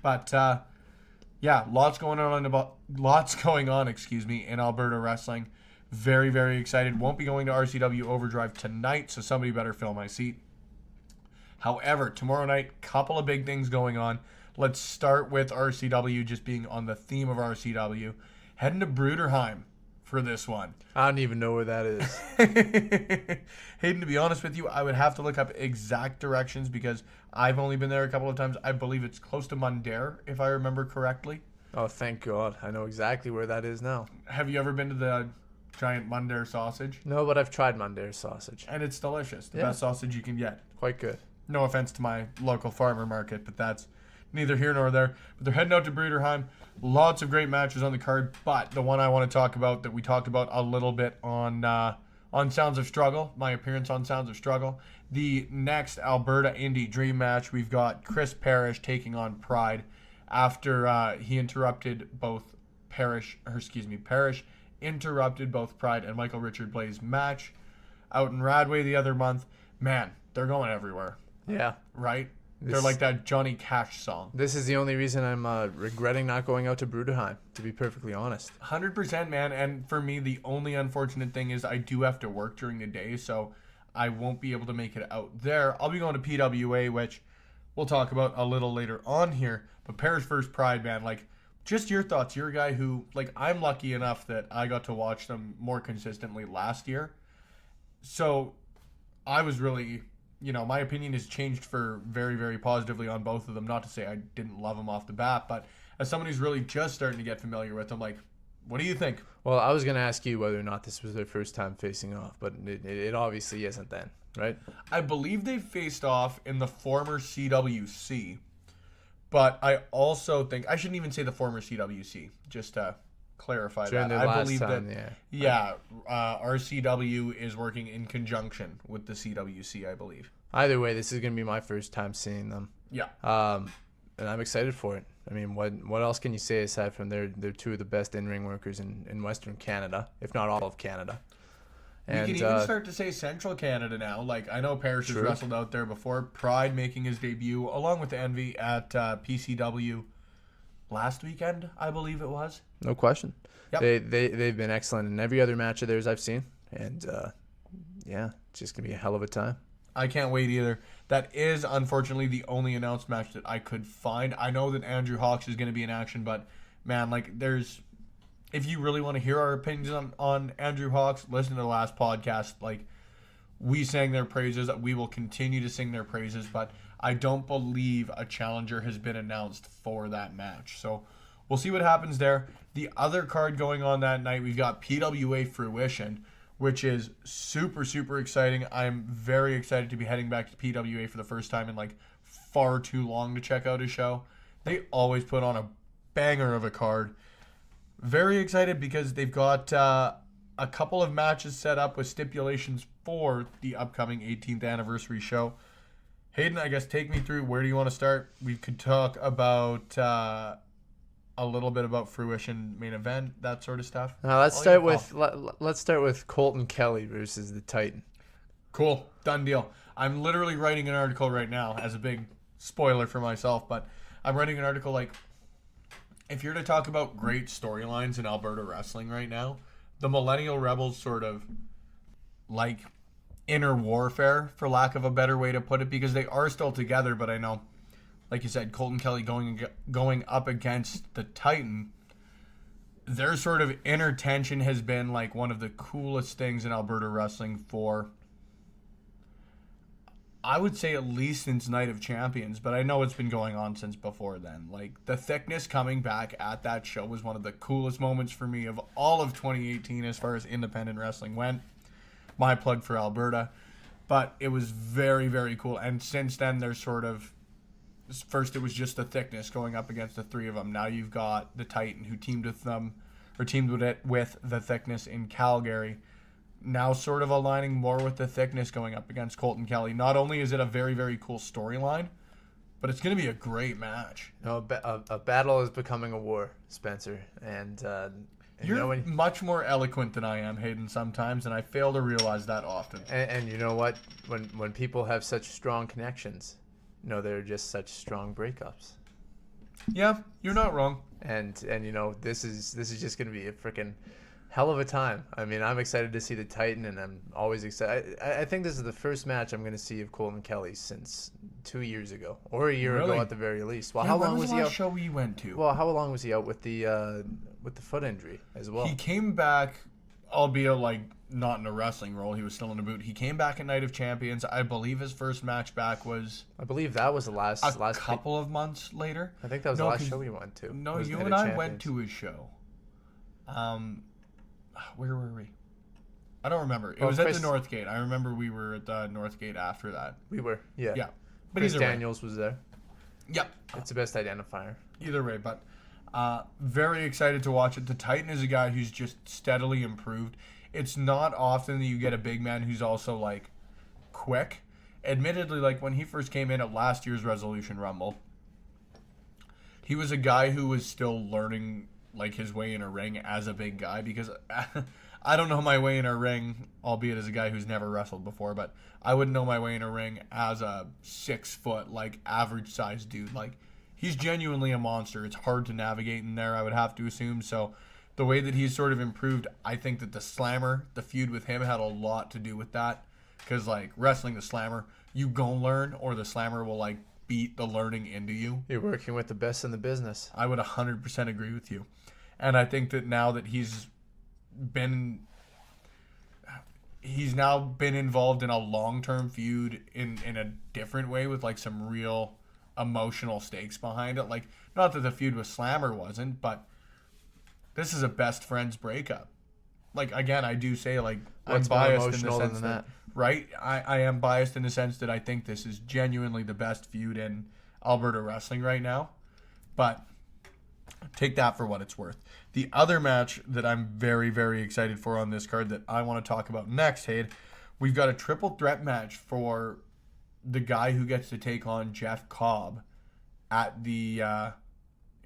But yeah, lots going on in Alberta wrestling. Very, very excited. Won't be going to RCW Overdrive tonight, so somebody better fill my seat. However, tomorrow night, couple of big things going on. Let's start with RCW, just being on the theme of RCW. Heading to Bruderheim for this one. I don't even know where that is. Hayden, to be honest with you, I would have to look up exact directions because I've only been there a couple of times. I believe it's close to Mundare, if I remember correctly. Oh, thank God. I know exactly where that is now. Have you ever been to the giant Mundare sausage? No, but I've tried Mundare sausage. And it's delicious. The best sausage you can get. Quite good. No offense to my local farmer market, but that's neither here nor there. But they're heading out to Bruderheim. Lots of great matches on the card, but the one I want to talk about that we talked about a little bit on Sounds of Struggle, my appearance on Sounds of Struggle, the next Alberta Indie Dream match, we've got Chris Parrish taking on Pride after he interrupted both Parrish interrupted both Pride and Michael Richard Blaze match out in Radway the other month. Man, they're going everywhere. Yeah. Right? They're like that Johnny Cash song. This is the only reason I'm regretting not going out to Bruderheim, to be perfectly honest. 100%, man. And for me, the only unfortunate thing is I do have to work during the day, so I won't be able to make it out there. I'll be going to PWA, which we'll talk about a little later on here. But Paris vs. Pride, man, like, just your thoughts. You're a guy who, like, I'm lucky enough that I got to watch them more consistently last year. So I was really... my opinion has changed for very, very positively on both of them. Not to say I didn't love them off the bat, but as someone who's really just starting to get familiar with them, like, what do you think? Well, I was going to ask you whether or not this was their first time facing off, but it obviously isn't then, right? I believe they faced off in the former CWC, but I also think, I shouldn't even say the former CWC, just to clarify that. I believe that, RCW is working in conjunction with the CWC, I believe. Either way, this is going to be my first time seeing them. Yeah. And I'm excited for it. I mean, what else can you say aside from they're two of the best in-ring workers in Western Canada, if not all of Canada. And we can even start to say Central Canada now. Like, I know Parrish has wrestled out there before. Pride making his debut, along with Envy, at PCW last weekend, I believe it was. No question. Yep. They've been excellent in every other match of theirs I've seen. And, it's just going to be a hell of a time. I can't wait either. That is, unfortunately, the only announced match that I could find. I know that Andrew Hawks is going to be in action, but, man, like, if you really want to hear our opinions on Andrew Hawks, listen to the last podcast. Like, we sang their praises. We will continue to sing their praises, but I don't believe a challenger has been announced for that match. So we'll see what happens there. The other card going on that night, we've got PWA Fruition, which is super, super exciting. I'm very excited to be heading back to PWA for the first time in like far too long to check out a show. They always put on a banger of a card. Very excited because they've got a couple of matches set up with stipulations for the upcoming 18th anniversary show. Hayden, I guess take me through, where do you want to start? We could talk about a little bit about Fruition main event, that sort of stuff. Let's start with Colton Kelly versus the Titan. Cool, done deal. I'm literally writing an article right now as a big spoiler for myself, but I'm writing an article like, if you're to talk about great storylines in Alberta wrestling right now, the Millennial Rebels sort of like inner warfare, for lack of a better way to put it, because they are still together, but I know like you said, Colton Kelly going up against the Titan. Their sort of inner tension has been like one of the coolest things in Alberta wrestling for, I would say, at least since Night of Champions, but I know it's been going on since before then. Like, the Thickness coming back at that show was one of the coolest moments for me of all of 2018 as far as independent wrestling went. My plug for Alberta. But it was very, very cool. And since then, there's sort of... First, it was just the Thickness going up against the three of them. Now you've got the Titan who teamed with them, or teamed with the Thickness in Calgary. Now sort of aligning more with the Thickness going up against Colton Kelly. Not only is it a very, very cool storyline, but it's going to be a great match. No, a battle is becoming a war, Spencer. And you're much more eloquent than I am, Hayden, sometimes, and I fail to realize that often. And you know what? When people have such strong connections, they're just such strong breakups. Yeah, you're not wrong. And this is just going to be a freaking hell of a time. I mean, I'm excited to see the Titan, and I'm always excited. I think this is the first match I'm going to see of Colton Kelly since 2 years ago, or a year ago at the very least. Well, how long was he out? Show we went to? Well, how long was he out with the foot injury as well? He came back, albeit like not in a wrestling role. He was still in a boot. He came back at Night of Champions. I believe his first match back was... I believe that was the last couple of months later. I think that was the last show we went to. No, you and I went to his show. Where were we? I don't remember. It was at the Northgate. I remember we were at the Northgate after that. We were, yeah. Yeah. But Chris Daniels was there. Yep. It's the best identifier. Either way, but very excited to watch it. The Titan is a guy who's just steadily improved. It's not often that you get a big man who's also, like, quick. Admittedly, like, when he first came in at last year's Resolution Rumble, he was a guy who was still learning, like, his way in a ring as a big guy, because I don't know my way in a ring, albeit as a guy who's never wrestled before, but I wouldn't know my way in a ring as a 6 foot, like, average sized dude. Like, he's genuinely a monster. It's hard to navigate in there, I would have to assume. So the way that he's sort of improved, I think that the Slammer, the feud with him, had a lot to do with that. Because, like, wrestling the Slammer, you go learn, or the Slammer will, like, beat the learning into you. You're working with the best in the business. I would 100% agree with you. And I think that now that he's now been involved in a long-term feud in a different way with, like, some real emotional stakes behind it. Like, not that the feud with Slammer wasn't, but this is a best friends breakup. Like, again, I do say, like, I'm biased in the sense that, right? I am biased in the sense that I think this is genuinely the best feud in Alberta wrestling right now. But take that for what it's worth. The other match that I'm very, very excited for on this card that I want to talk about next, Hayden, we've got a triple threat match for the guy who gets to take on Jeff Cobb at the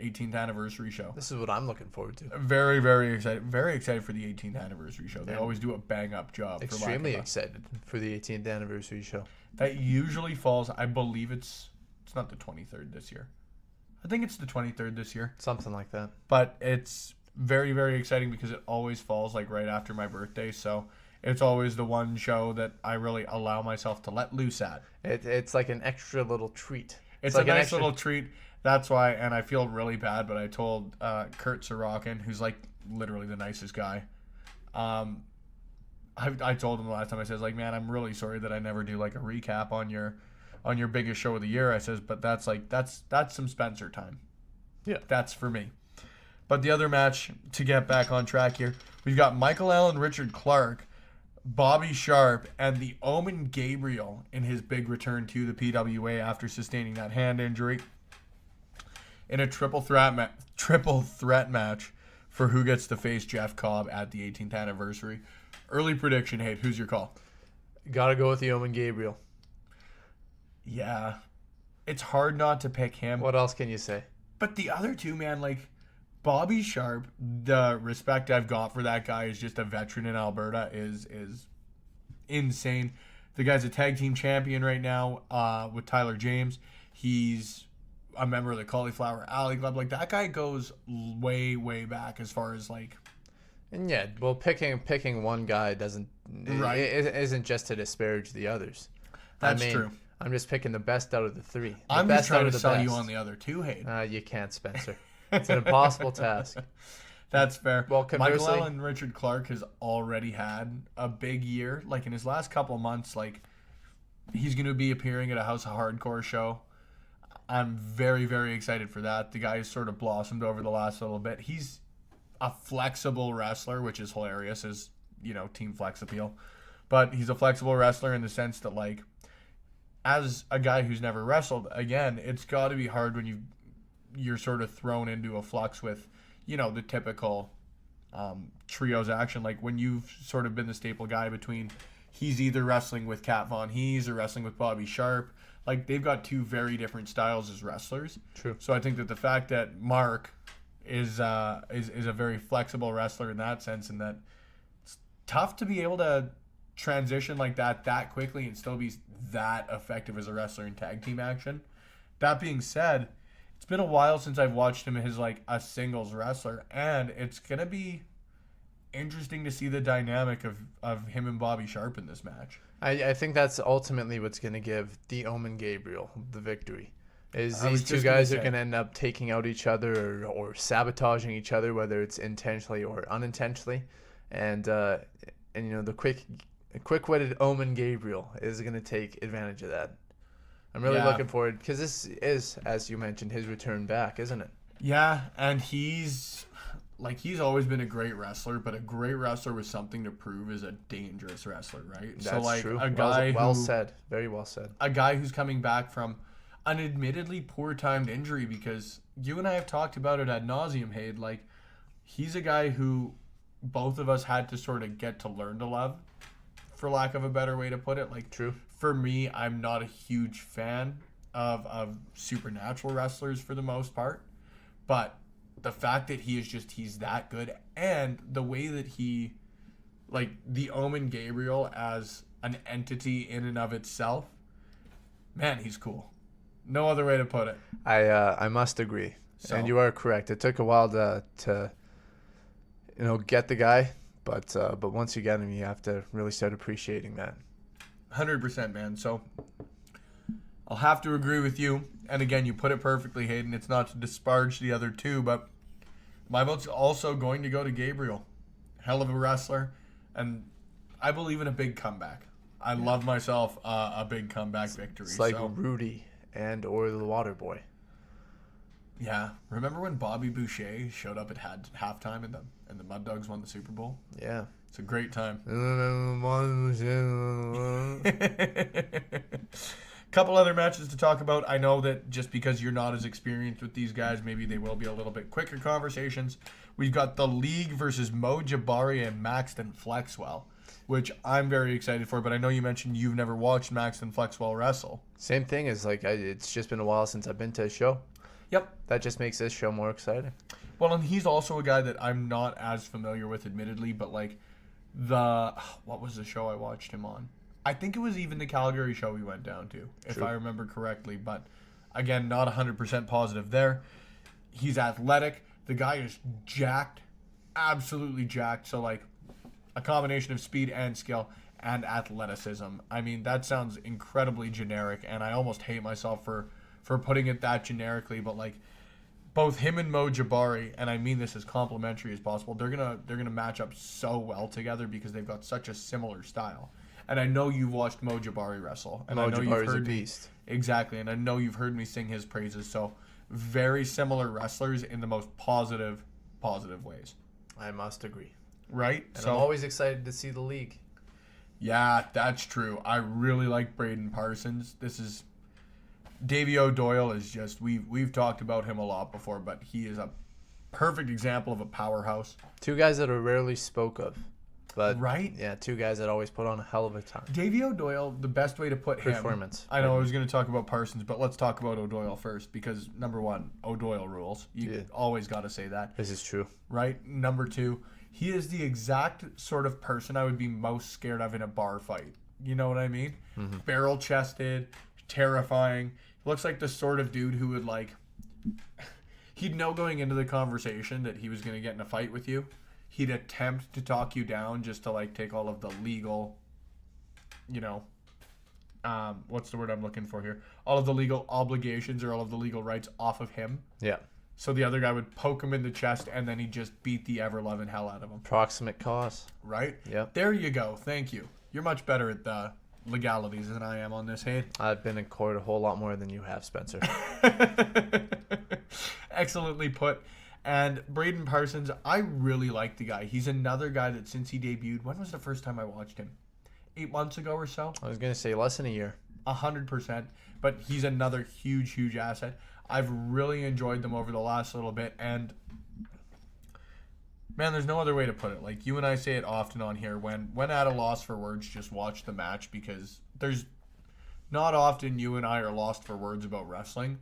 18th anniversary show. This is what I'm looking forward to. Very, very excited. Very excited for the 18th anniversary show. They always do a bang-up job. Extremely excited for the 18th anniversary show. That usually falls, I believe it's not the 23rd this year. I think it's the 23rd this year. Something like that. But it's very, very exciting because it always falls like right after my birthday. So it's always the one show that I really allow myself to let loose at. It's like an extra little treat. It's like a nice little treat. That's why, and I feel really bad, but I told Kurt Sorokin, who's like literally the nicest guy. I told him the last time, I says, like, man, I'm really sorry that I never do like a recap on your biggest show of the year. I says, but that's some Spencer time. Yeah. That's for me. But the other match, to get back on track here, we've got Michael Allen, Richard Clark, Bobby Sharp, and the Omen Gabriel in his big return to the PWA after sustaining that hand injury in a triple threat match for who gets to face Jeff Cobb at the 18th anniversary. Early prediction, Hayden, who's your call? Gotta go with the Omen Gabriel. Yeah. It's hard not to pick him. What else can you say? But the other two, man, like Bobby Sharp, the respect I've got for that guy is just a veteran in Alberta is insane. The guy's a tag team champion right now with Tyler James. He's a member of the Cauliflower Alley Club. Like, that guy goes way, way back as far as, like... And yeah, well, picking one guy isn't just to disparage the others. That's true. I'm just picking the best out of the three. I'm just trying to sell you on the other two, Hayden. You can't, Spencer. It's an impossible task. That's fair. Well, Michael conversely, Allen Richard Clark has already had a big year. Like in his last couple of months, like he's going to be appearing at a House of Hardcore show. I'm very, very excited for that. The guy has sort of blossomed over the last little bit. He's a flexible wrestler, which is hilarious as, Team Flex Appeal. But he's a flexible wrestler in the sense that, like, as a guy who's never wrestled, again, it's got to be hard when you're sort of thrown into a flux with, the typical trios action. Like when you've sort of been the staple guy between he's either wrestling with Kat Von Hees or wrestling with Bobby Sharp. Like they've got two very different styles as wrestlers. True. So I think that the fact that Mark is a very flexible wrestler in that sense, and that it's tough to be able to transition like that quickly and still be that effective as a wrestler in tag team action. That being said, it's been a while since I've watched him as like a singles wrestler, and it's gonna be interesting to see the dynamic of him and Bobby Sharp in this match. I think that's ultimately what's going to give the Omen Gabriel the victory. Is I was these two just gonna guys are say. going to end up taking out each other or sabotaging each other, whether it's intentionally or unintentionally, and the quick-witted Omen Gabriel is going to take advantage of that. I'm really looking forward because this is, as you mentioned, his return back, isn't it? Yeah, and he's always been a great wrestler, but a great wrestler with something to prove is a dangerous wrestler, right? That's true. A guy well said. Very well said. A guy who's coming back from an admittedly poor timed injury, because you and I have talked about it ad nauseum, Hayden. Like, he's a guy who both of us had to sort of get to learn to love, for lack of a better way to put it. Like, True. For me, I'm not a huge fan of supernatural wrestlers for the most part, but the fact that he's that good, and the way that he, like, the Omen Gabriel as an entity in and of itself, man, he's cool. No other way to put it. I must agree, and you are correct. It took a while to get the guy, but once you get him, you have to really start appreciating that. 100%, man. So I'll have to agree with you. And again, you put it perfectly, Hayden. It's not to disparage the other two, but my vote's also going to go to Gabriel. Hell of a wrestler, and I believe in a big comeback. I love myself a big comeback victory. It's like Rudy or the Water Boy. Yeah, remember when Bobby Boucher showed up at halftime and the Mud Dogs won the Super Bowl? Yeah. It's a great time. Couple other matches to talk about. I know that just because you're not as experienced with these guys, maybe they will be a little bit quicker conversations. We've got the League versus Mo Jabari and Maxton Flexwell, which I'm very excited for, but I know you mentioned you've never watched Maxton Flexwell wrestle. Same thing as it's just been a while since I've been to a show. Yep. That just makes this show more exciting. Well, and he's also a guy that I'm not as familiar with, admittedly, but like what was the show I watched him on? I think it was even the Calgary show we went down to, if I remember correctly. But again, not 100% positive there. He's athletic. The guy is jacked, absolutely jacked. So like a combination of speed and skill and athleticism. I mean, that sounds incredibly generic, and I almost hate myself for putting it that generically. But like both him and Mo Jabari, and I mean this as complimentary as possible, they're gonna match up so well together because they've got such a similar style. And I know you've watched Mo Jabari wrestle. And Mo I know Jabari's you've heard a beast. Exactly. And I know you've heard me sing his praises. So very similar wrestlers in the most positive ways. I must agree. Right? And I'm always excited to see the League. Yeah, that's true. I really like Braden Parsons. Davey O'Doyle is just, we've talked about him a lot before, but he is a perfect example of a powerhouse. Two guys that are rarely spoke of. But right? Yeah, two guys that always put on a hell of a time. Davey O'Doyle, the best way to put him. Performance. I know I was going to talk about Parsons, but let's talk about O'Doyle first because number one, O'Doyle rules. You always got to say that. This is true. Right? Number two, he is the exact sort of person I would be most scared of in a bar fight. You know what I mean? Mm-hmm. Barrel chested, terrifying. Looks like the sort of dude who would he'd know going into the conversation that he was going to get in a fight with you. He'd attempt to talk you down just to take all of the legal, what's the word I'm looking for here? All of the legal obligations or all of the legal rights off of him. Yeah. So the other guy would poke him in the chest, and then he'd just beat the ever-loving hell out of him. Proximate cause. Right? Yeah. There you go. Thank you. You're much better at the legalities than I am on this, Hayden. I've been in court a whole lot more than you have, Spencer. Excellently put. And Braden Parsons, I really like the guy. He's another guy that since he debuted, when was the first time I watched him? 8 months ago or so? I was going to say less than a year. 100%. But he's another huge asset. I've really enjoyed them over the last little bit. And, man, there's no other way to put it. Like, you and I say it often on here. When at a loss for words, just watch the match. Because there's not often you and I are lost for words about wrestling.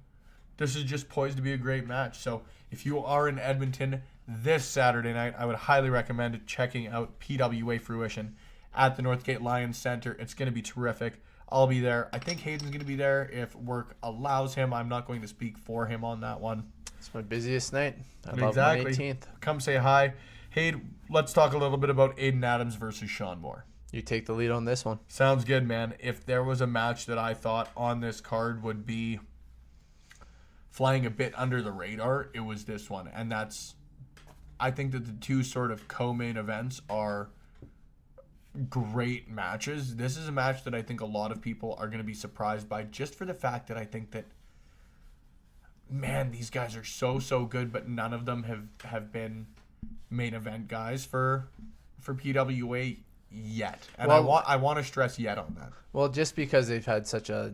This is just poised to be a great match. So if you are in Edmonton this Saturday night, I would highly recommend checking out PWA Fruition at the Northgate Lions Center. It's going to be terrific. I'll be there. I think Hayden's going to be there if work allows him. I'm not going to speak for him on that one. It's my busiest night. I love my 18th. Come say hi. Hayden, let's talk a little bit about Aiden Adams versus Sean Moore. You take the lead on this one. Sounds good, man. If there was a match that I thought on this card would be flying a bit under the radar, it was this one. And that's, I think that the two sort of co-main events are great matches. This is a match that I think a lot of people are going to be surprised by, just for the fact that I think that, man, these guys are so good, but none of them have been main event guys for PWA yet. And well, I want to stress yet on that. Well, just because they've had such a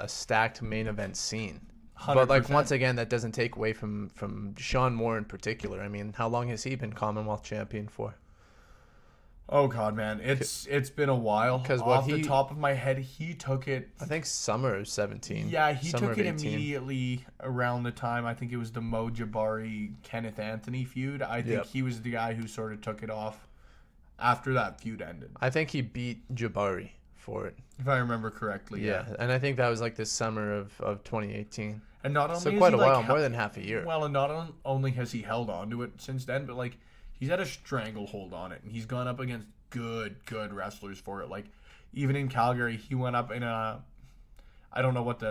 stacked main event scene. 100%. But like, once again, that doesn't take away from Sean Moore in particular. I mean, how long has he been Commonwealth champion for? Oh God, man, it's been a while. Because off the top of my head, he took it. I think summer of 17. Yeah, he took it immediately around the time. I think it was the Mo Jabari Kenneth Anthony feud. I think he was the guy who sort of took it off after that feud ended. I think he beat Jabari for it, if I remember correctly. Yeah, and I think that was like the summer of 2018. And not only so quite a while, more than half a year. Well, and not only has he held on to it since then, but like, he's had a stranglehold on it, and he's gone up against good wrestlers for it. Like, even in Calgary, he went up in a, I don't know what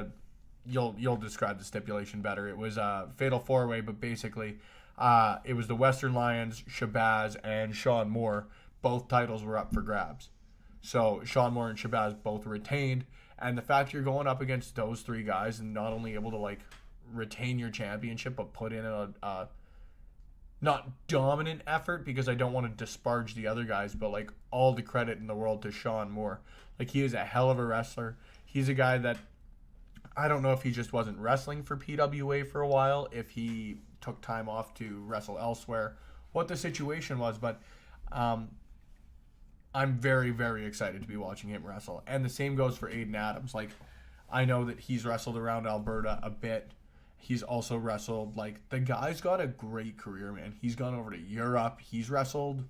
you'll describe the stipulation better. It was a fatal four-way, but basically, it was the Western Lions, Shabazz, and Sean Moore. Both titles were up for grabs. So Sean Moore and Shabazz both retained, and the fact you're going up against those three guys and not only able to like retain your championship, but put in a not dominant effort, because I don't want to disparage the other guys, but like all the credit in the world to Sean Moore. Like, he is a hell of a wrestler. He's a guy that, I don't know if he just wasn't wrestling for PWA for a while, if he took time off to wrestle elsewhere, what the situation was, but I'm very excited to be watching him wrestle. And the same goes for Aiden Adams. Like, I know that he's wrestled around Alberta a bit. He's also wrestled, like, the guy's got a great career, man. He's gone over to Europe. He's wrestled,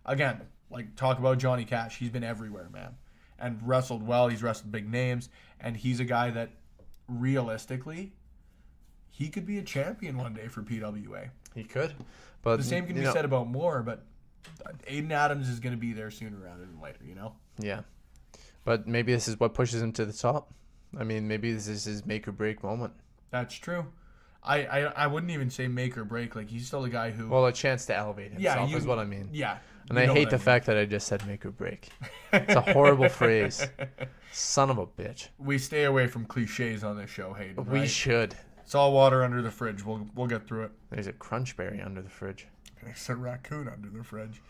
again, like, talk about Johnny Cash. He's been everywhere, man. And wrestled well. He's wrestled big names. And he's a guy that, realistically, he could be a champion one day for PWA. He could. But the same can be said about Moore, but Aiden Adams is going to be there sooner rather than later, you know? Yeah. But maybe this is what pushes him to the top. I mean, maybe this is his make or break moment. That's true. I wouldn't even say make or break. Like, he's still a guy who... Well, a chance to elevate himself is what I mean. Yeah. And I hate the fact that I just said make or break. It's a horrible phrase. Son of a bitch. We stay away from cliches on this show, Hayden. We should. It's all water under the fridge. We'll get through it. There's a crunchberry under the fridge. There's a raccoon under the fridge.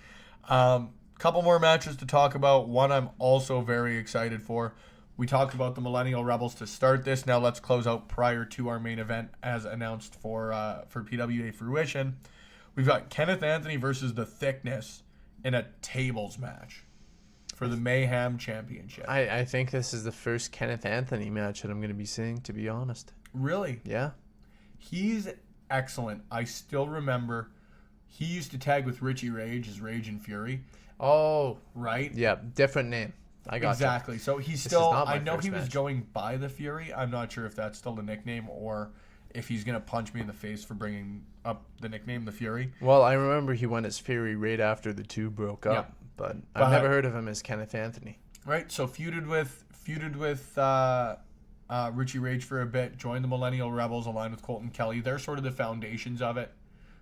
Couple more matches to talk about. One I'm also very excited for. We talked about the Millennial Rebels to start this. Now let's close out prior to our main event as announced for PWA Fruition. We've got Kenneth Anthony versus The Thickness in a tables match for the Mayhem Championship. I think this is the first Kenneth Anthony match that I'm going to be seeing, to be honest. Really? Yeah. He's excellent. I still remember he used to tag with Richie Rage as Rage and Fury. Oh. Right? Yeah, different name. I got exactly. So he's still, I know he was going by the Fury. I'm not sure if that's still the nickname or if he's going to punch me in the face for bringing up the nickname the Fury. Well, I remember he went as Fury right after the two broke up, but I've never heard of him as Kenneth Anthony. Right, so feuded with feuded with Richie Rage for a bit, joined the Millennial Rebels, aligned with Colton Kelly. They're sort of the foundations of it,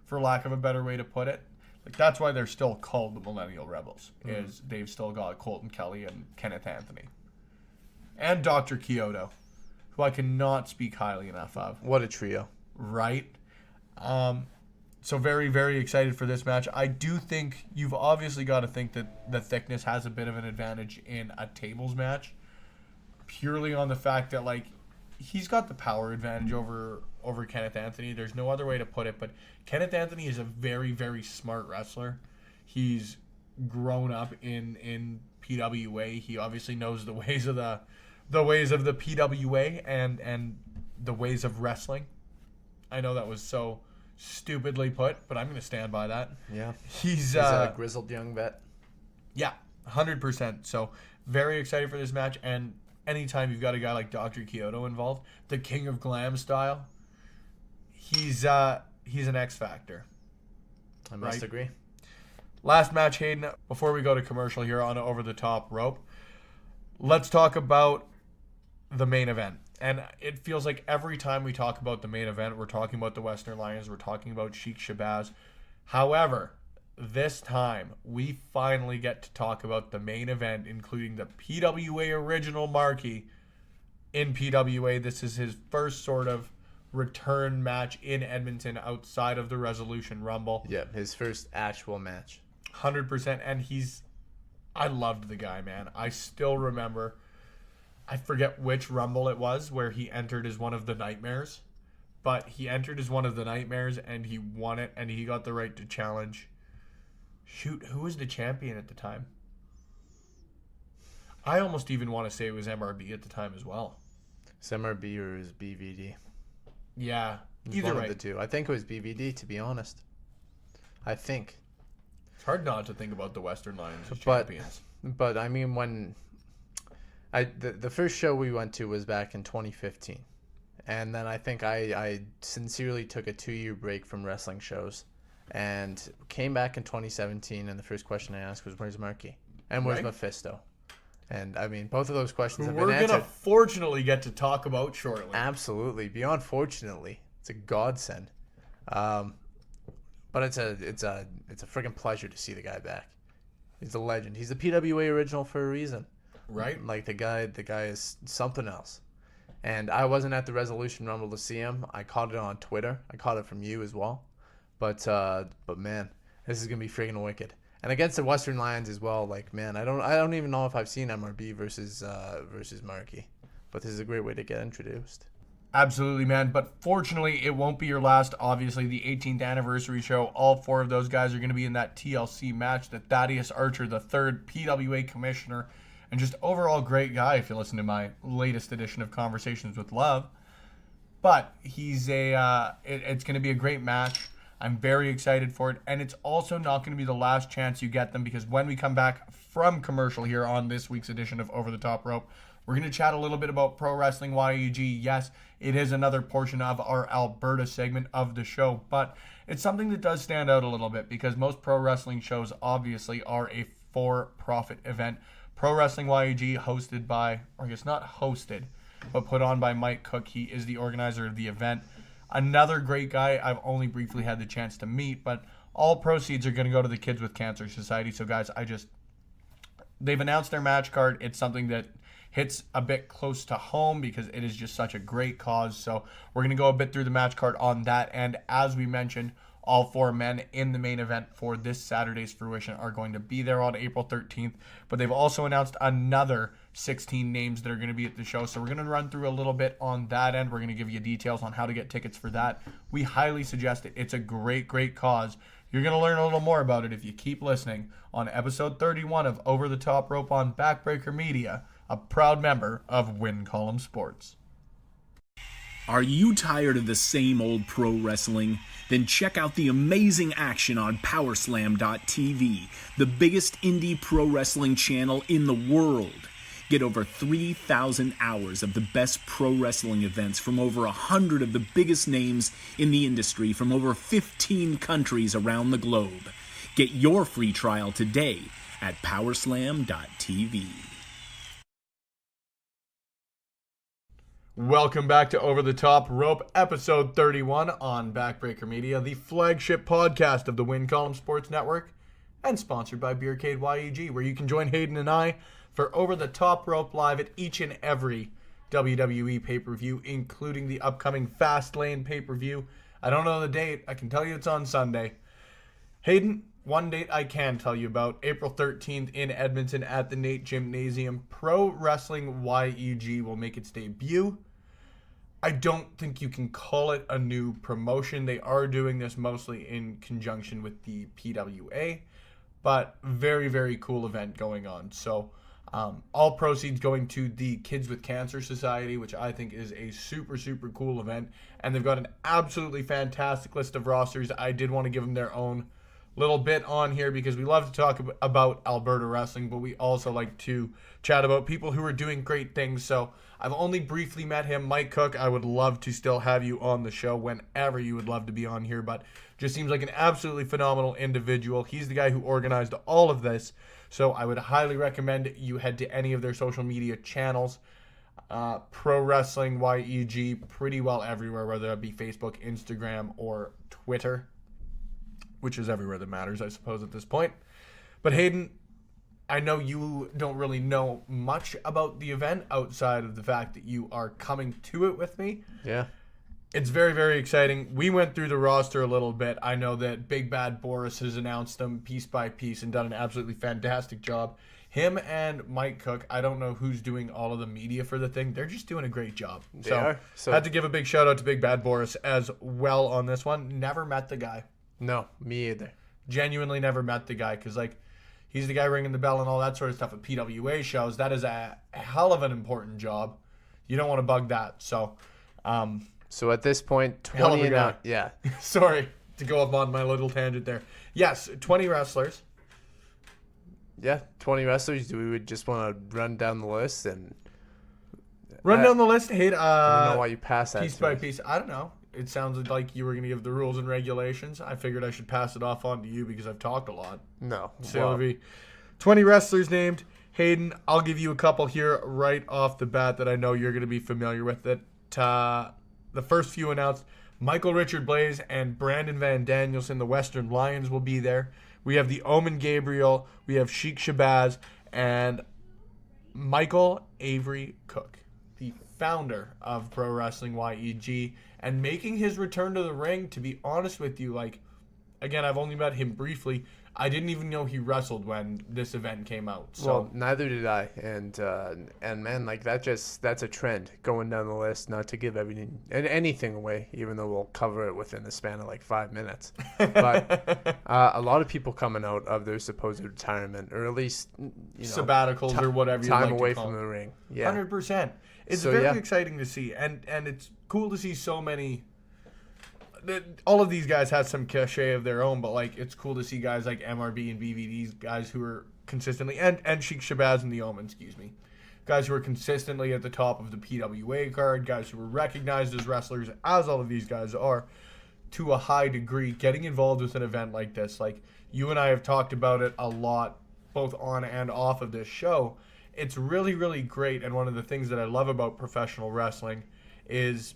for lack of a better way to put it. Like, that's why they're still called the Millennial Rebels, is they've still got Colton Kelly and Kenneth Anthony. And Dr. Kyoto, who I cannot speak highly enough of. What a trio. Right? So very, very excited for this match. I do think you've obviously got to think that the thickness has a bit of an advantage in a tables match, purely on the fact that, like, he's got the power advantage over Kenneth Anthony. There's no other way to put it, but Kenneth Anthony is a very, very smart wrestler. He's grown up in PWA. He obviously knows the ways of the PWA and the ways of wrestling. I know that was so stupidly put, but I'm going to stand by that. Yeah. He's a grizzled young vet. Yeah, 100%. So very excited for this match, and anytime you've got a guy like Dr. Kyoto involved, the King of Glam style, he's an X factor. I must agree. Last match, Hayden, before we go to commercial here on Over the Top Rope, let's talk about the main event. And it feels like every time we talk about the main event, we're talking about the Western Lions, we're talking about Sheik Shabazz. However, this time, we finally get to talk about the main event, including the PWA original Marquis in PWA. This is his first sort of return match in Edmonton outside of the Resolution Rumble. Yeah, his first actual match. 100%. And I loved the guy, man. I still remember, I forget which Rumble it was where he entered as one of the Nightmares. But he entered as one of the Nightmares and he won it, and he got the right to challenge. Shoot, who was the champion at the time? I almost even want to say it was MRB at the time as well. It's MRB or is BVD? Yeah, Either one of the two. I think it was BVD, to be honest. I think. It's hard not to think about the Western Lions as champions. But I mean, when the first show we went to was back in 2015, and then I think I sincerely took a 2-year break from wrestling shows, and came back in 2017. And the first question I asked was, "Where's Marky? And where's Mephisto?" And I mean, both of those questions have been answered. We're gonna fortunately get to talk about shortly. Absolutely, beyond fortunately, it's a godsend. But it's a freaking pleasure to see the guy back. He's a legend. He's the PWA original for a reason, right? Like the guy is something else. And I wasn't at the Resolution Rumble to see him. I caught it on Twitter. I caught it from you as well. But man, this is gonna be freaking wicked. And against the Western Lions as well, like, man, I don't even know if I've seen MRB versus Marky, but this is a great way to get introduced. Absolutely, man. But fortunately, it won't be your last. Obviously, the 18th anniversary show, all 4 of those guys are going to be in that TLC match. The Thaddeus Archer, the 3rd PWA commissioner, and just overall great guy if you listen to my latest edition of Conversations with Love. But he's it's going to be a great match. I'm very excited for it, and it's also not going to be the last chance you get them, because when we come back from commercial here on this week's edition of Over the Top Rope, we're going to chat a little bit about ProWrestling YEG. Yes, it is another portion of our Alberta segment of the show, but it's something that does stand out a little bit, because most pro wrestling shows obviously are a for-profit event. ProWrestling YEG, hosted by, or I guess not hosted, but put on by Mike Cook. He is the organizer of the event. Another great guy I've only briefly had the chance to meet, but all proceeds are going to go to the Kids with Cancer Society. So, guys, they've announced their match card. It's something that hits a bit close to home because it is just such a great cause. So we're going to go a bit through the match card on that. And as we mentioned, all 4 men in the main event for this Saturday's fruition are going to be there on April 13th. But they've also announced another 16 names that are going to be at the show. So we're going to run through a little bit on that end. We're going to give you details on how to get tickets for that. We highly suggest it. It's a great, great cause. You're going to learn a little more about it if you keep listening on episode 31 of Over the Top Rope on Backbreaker Media, a proud member of Win Column Sports. Are you tired of the same old pro wrestling? Then check out the amazing action on Powerslam.tv, the biggest indie pro wrestling channel in the world. Get over 3,000 hours of the best pro wrestling events from over 100 of the biggest names in the industry from over 15 countries around the globe. Get your free trial today at Powerslam.tv. Welcome back to Over the Top Rope, episode 31 on Backbreaker Media, the flagship podcast of the Win Column Sports Network, and sponsored by Beercade YEG, where you can join Hayden and I for Over the Top Rope Live at each and every WWE pay-per-view, including the upcoming Fastlane pay-per-view. I don't know the date. I can tell you it's on Sunday. Hayden, one date I can tell you about, April 13th in Edmonton at the Nate Gymnasium. ProWrestling YEG will make its debut. I don't think you can call it a new promotion. They are doing this mostly in conjunction with the PWA, but very, very cool event going on. So all proceeds going to the Kids with Cancer Society, which I think is a super, super cool event. And they've got an absolutely fantastic list of rosters. I did want to give them their own little bit on here because we love to talk about Alberta wrestling, but we also like to chat about people who are doing great things. So I've only briefly met him. Mike Cook, I would love to still have you on the show whenever you would love to be on here, but just seems like an absolutely phenomenal individual. He's the guy who organized all of this, so I would highly recommend you head to any of their social media channels. ProWrestling YEG, pretty well everywhere, whether it be Facebook, Instagram, or Twitter, which is everywhere that matters, I suppose, at this point. But Hayden, I know you don't really know much about the event outside of the fact that you are coming to it with me. Yeah. It's very, very exciting. We went through the roster a little bit. I know that Big Bad Boris has announced them piece by piece and done an absolutely fantastic job. Him and Mike Cook, I don't know who's doing all of the media for the thing. They're just doing a great job. They are. So had to give a big shout out to Big Bad Boris as well on this one. Never met the guy. No, me either. Genuinely never met the guy because, like, he's the guy ringing the bell and all that sort of stuff at PWA shows. That is a hell of an important job. You don't want to bug that. So at this point, 20 hell of a and guy. out. Yeah. Sorry to go up on my little tangent there. Yes, 20 wrestlers. Yeah, 20 wrestlers. Do we would just want to run down the list and Run down the list. Hey, I don't know why you passed that piece to by me. piece. I don't know. It sounded like you were going to give the rules and regulations. I figured I should pass it off on to you because I've talked a lot. No. So it'll be 20 wrestlers named. Hayden, I'll give you a couple here right off the bat that I know you're going to be familiar with. That the first few announced, Michael Richard Blaze and Brandon Van Danielson, the Western Lions, will be there. We have the Omen Gabriel. We have Sheik Shabazz and Michael Avery Cook, the founder of Pro Wrestling YEG, and making his return to the ring. To be honest with you, like, again, I've only met him briefly. I didn't even know he wrestled when this event came out. So Well, neither did I, and man, like that's a trend going down the list. Not to give anything away, even though we'll cover it within the span of like 5 minutes. But a lot of people coming out of their supposed retirement, or at least sabbaticals or whatever you time like away to call from them. the ring. Yeah, 100%. It's So, very yeah. exciting to see, and it's cool to see so many. All of these guys have some cachet of their own, but like it's cool to see guys like MRB and BVD's, guys who are consistently, and Sheik Shabazz and the Omen, guys who are consistently at the top of the PWA card, guys who are recognized as wrestlers, as all of these guys are, to a high degree, getting involved with an event like this. Like, you and I have talked about it a lot, both on and off of this show. It's really, really great, and one of the things that I love about professional wrestling is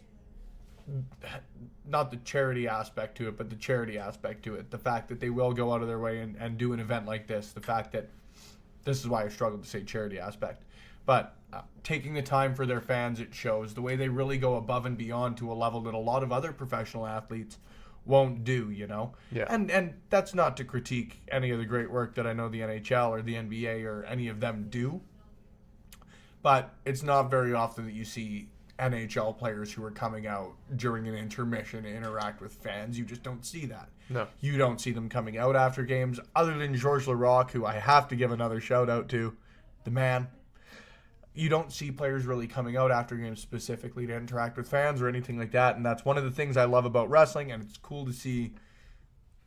not the charity aspect to it, but the charity aspect to it. The fact that they will go out of their way and do an event like this. The fact that, this is why I struggle to say charity aspect, but taking the time for their fans, it shows. The way they really go above and beyond to a level that a lot of other professional athletes won't do, you know? Yeah. And that's not to critique any of the great work that I know the NHL or the NBA or any of them do, but it's not very often that you see NHL players who are coming out during an intermission to interact with fans. You just don't see that. No. You don't see them coming out after games, other than Georges Laraque, who I have to give another shout out to, the man. You don't see players really coming out after games specifically to interact with fans or anything like that, and that's one of the things I love about wrestling, and it's cool to see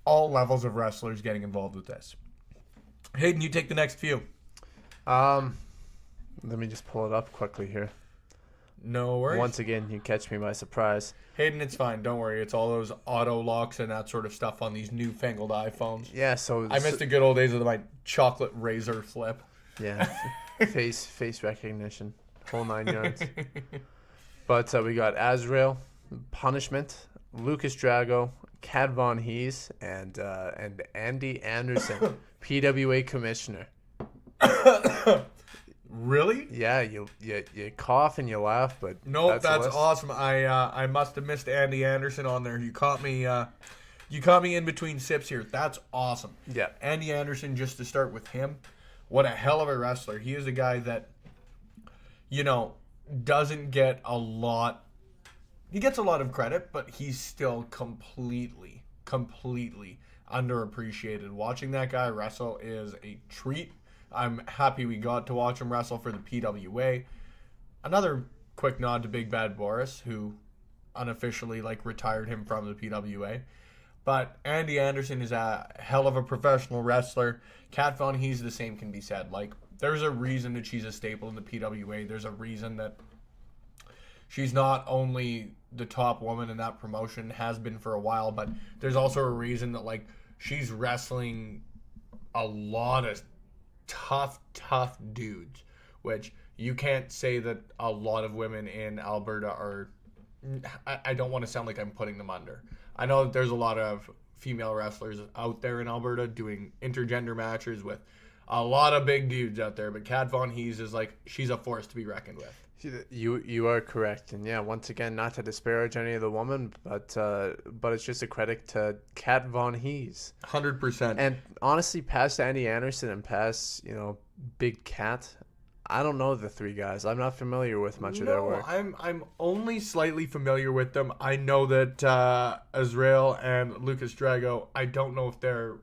all levels of wrestlers getting involved with this. Hayden, you take the next few. Let me just pull it up quickly here. No worries. Once again, you catch me by surprise. Hayden, it's fine. Don't worry. It's all those auto locks and that sort of stuff on these newfangled iPhones. Yeah, so I missed the good old days of my chocolate razor flip. Yeah, face recognition, whole 9 yards. But we got Azrael, Punishment, Lucas Drago, Kat Von Hees, and Andy Anderson, PWA commissioner. Really? Yeah, you cough and you laugh, but No, that's the list. awesome. I must have missed Andy Anderson on there. You caught me in between sips here. That's awesome. Yeah. Andy Anderson, just to start with him, what a hell of a wrestler. He is a guy that, doesn't get a lot. He gets a lot of credit, but he's still completely underappreciated. Watching that guy wrestle is a treat. I'm happy we got to watch him wrestle for the PWA. Another quick nod to Big Bad Boris, who unofficially retired him from the PWA. But Andy Anderson is a hell of a professional wrestler. Kat Von Hees, the same can be said. There's a reason that she's a staple in the PWA. There's a reason that she's not only the top woman in that promotion, has been for a while, but there's also a reason that she's wrestling a lot of tough dudes, which you can't say that a lot of women in Alberta are. I don't want to sound like I'm putting them under. I know that there's a lot of female wrestlers out there in Alberta doing intergender matches with a lot of big dudes out there, but Kat Von Hees is she's a force to be reckoned with. You are correct, and yeah, once again, not to disparage any of the woman, but it's just a credit to Kat Von Hees. 100%. And honestly, past Andy Anderson and past Big Cat, I don't know the three guys. I'm not familiar with much of their work. I'm only slightly familiar with them. I know that Azrael and Lucas Drago, I don't know if they're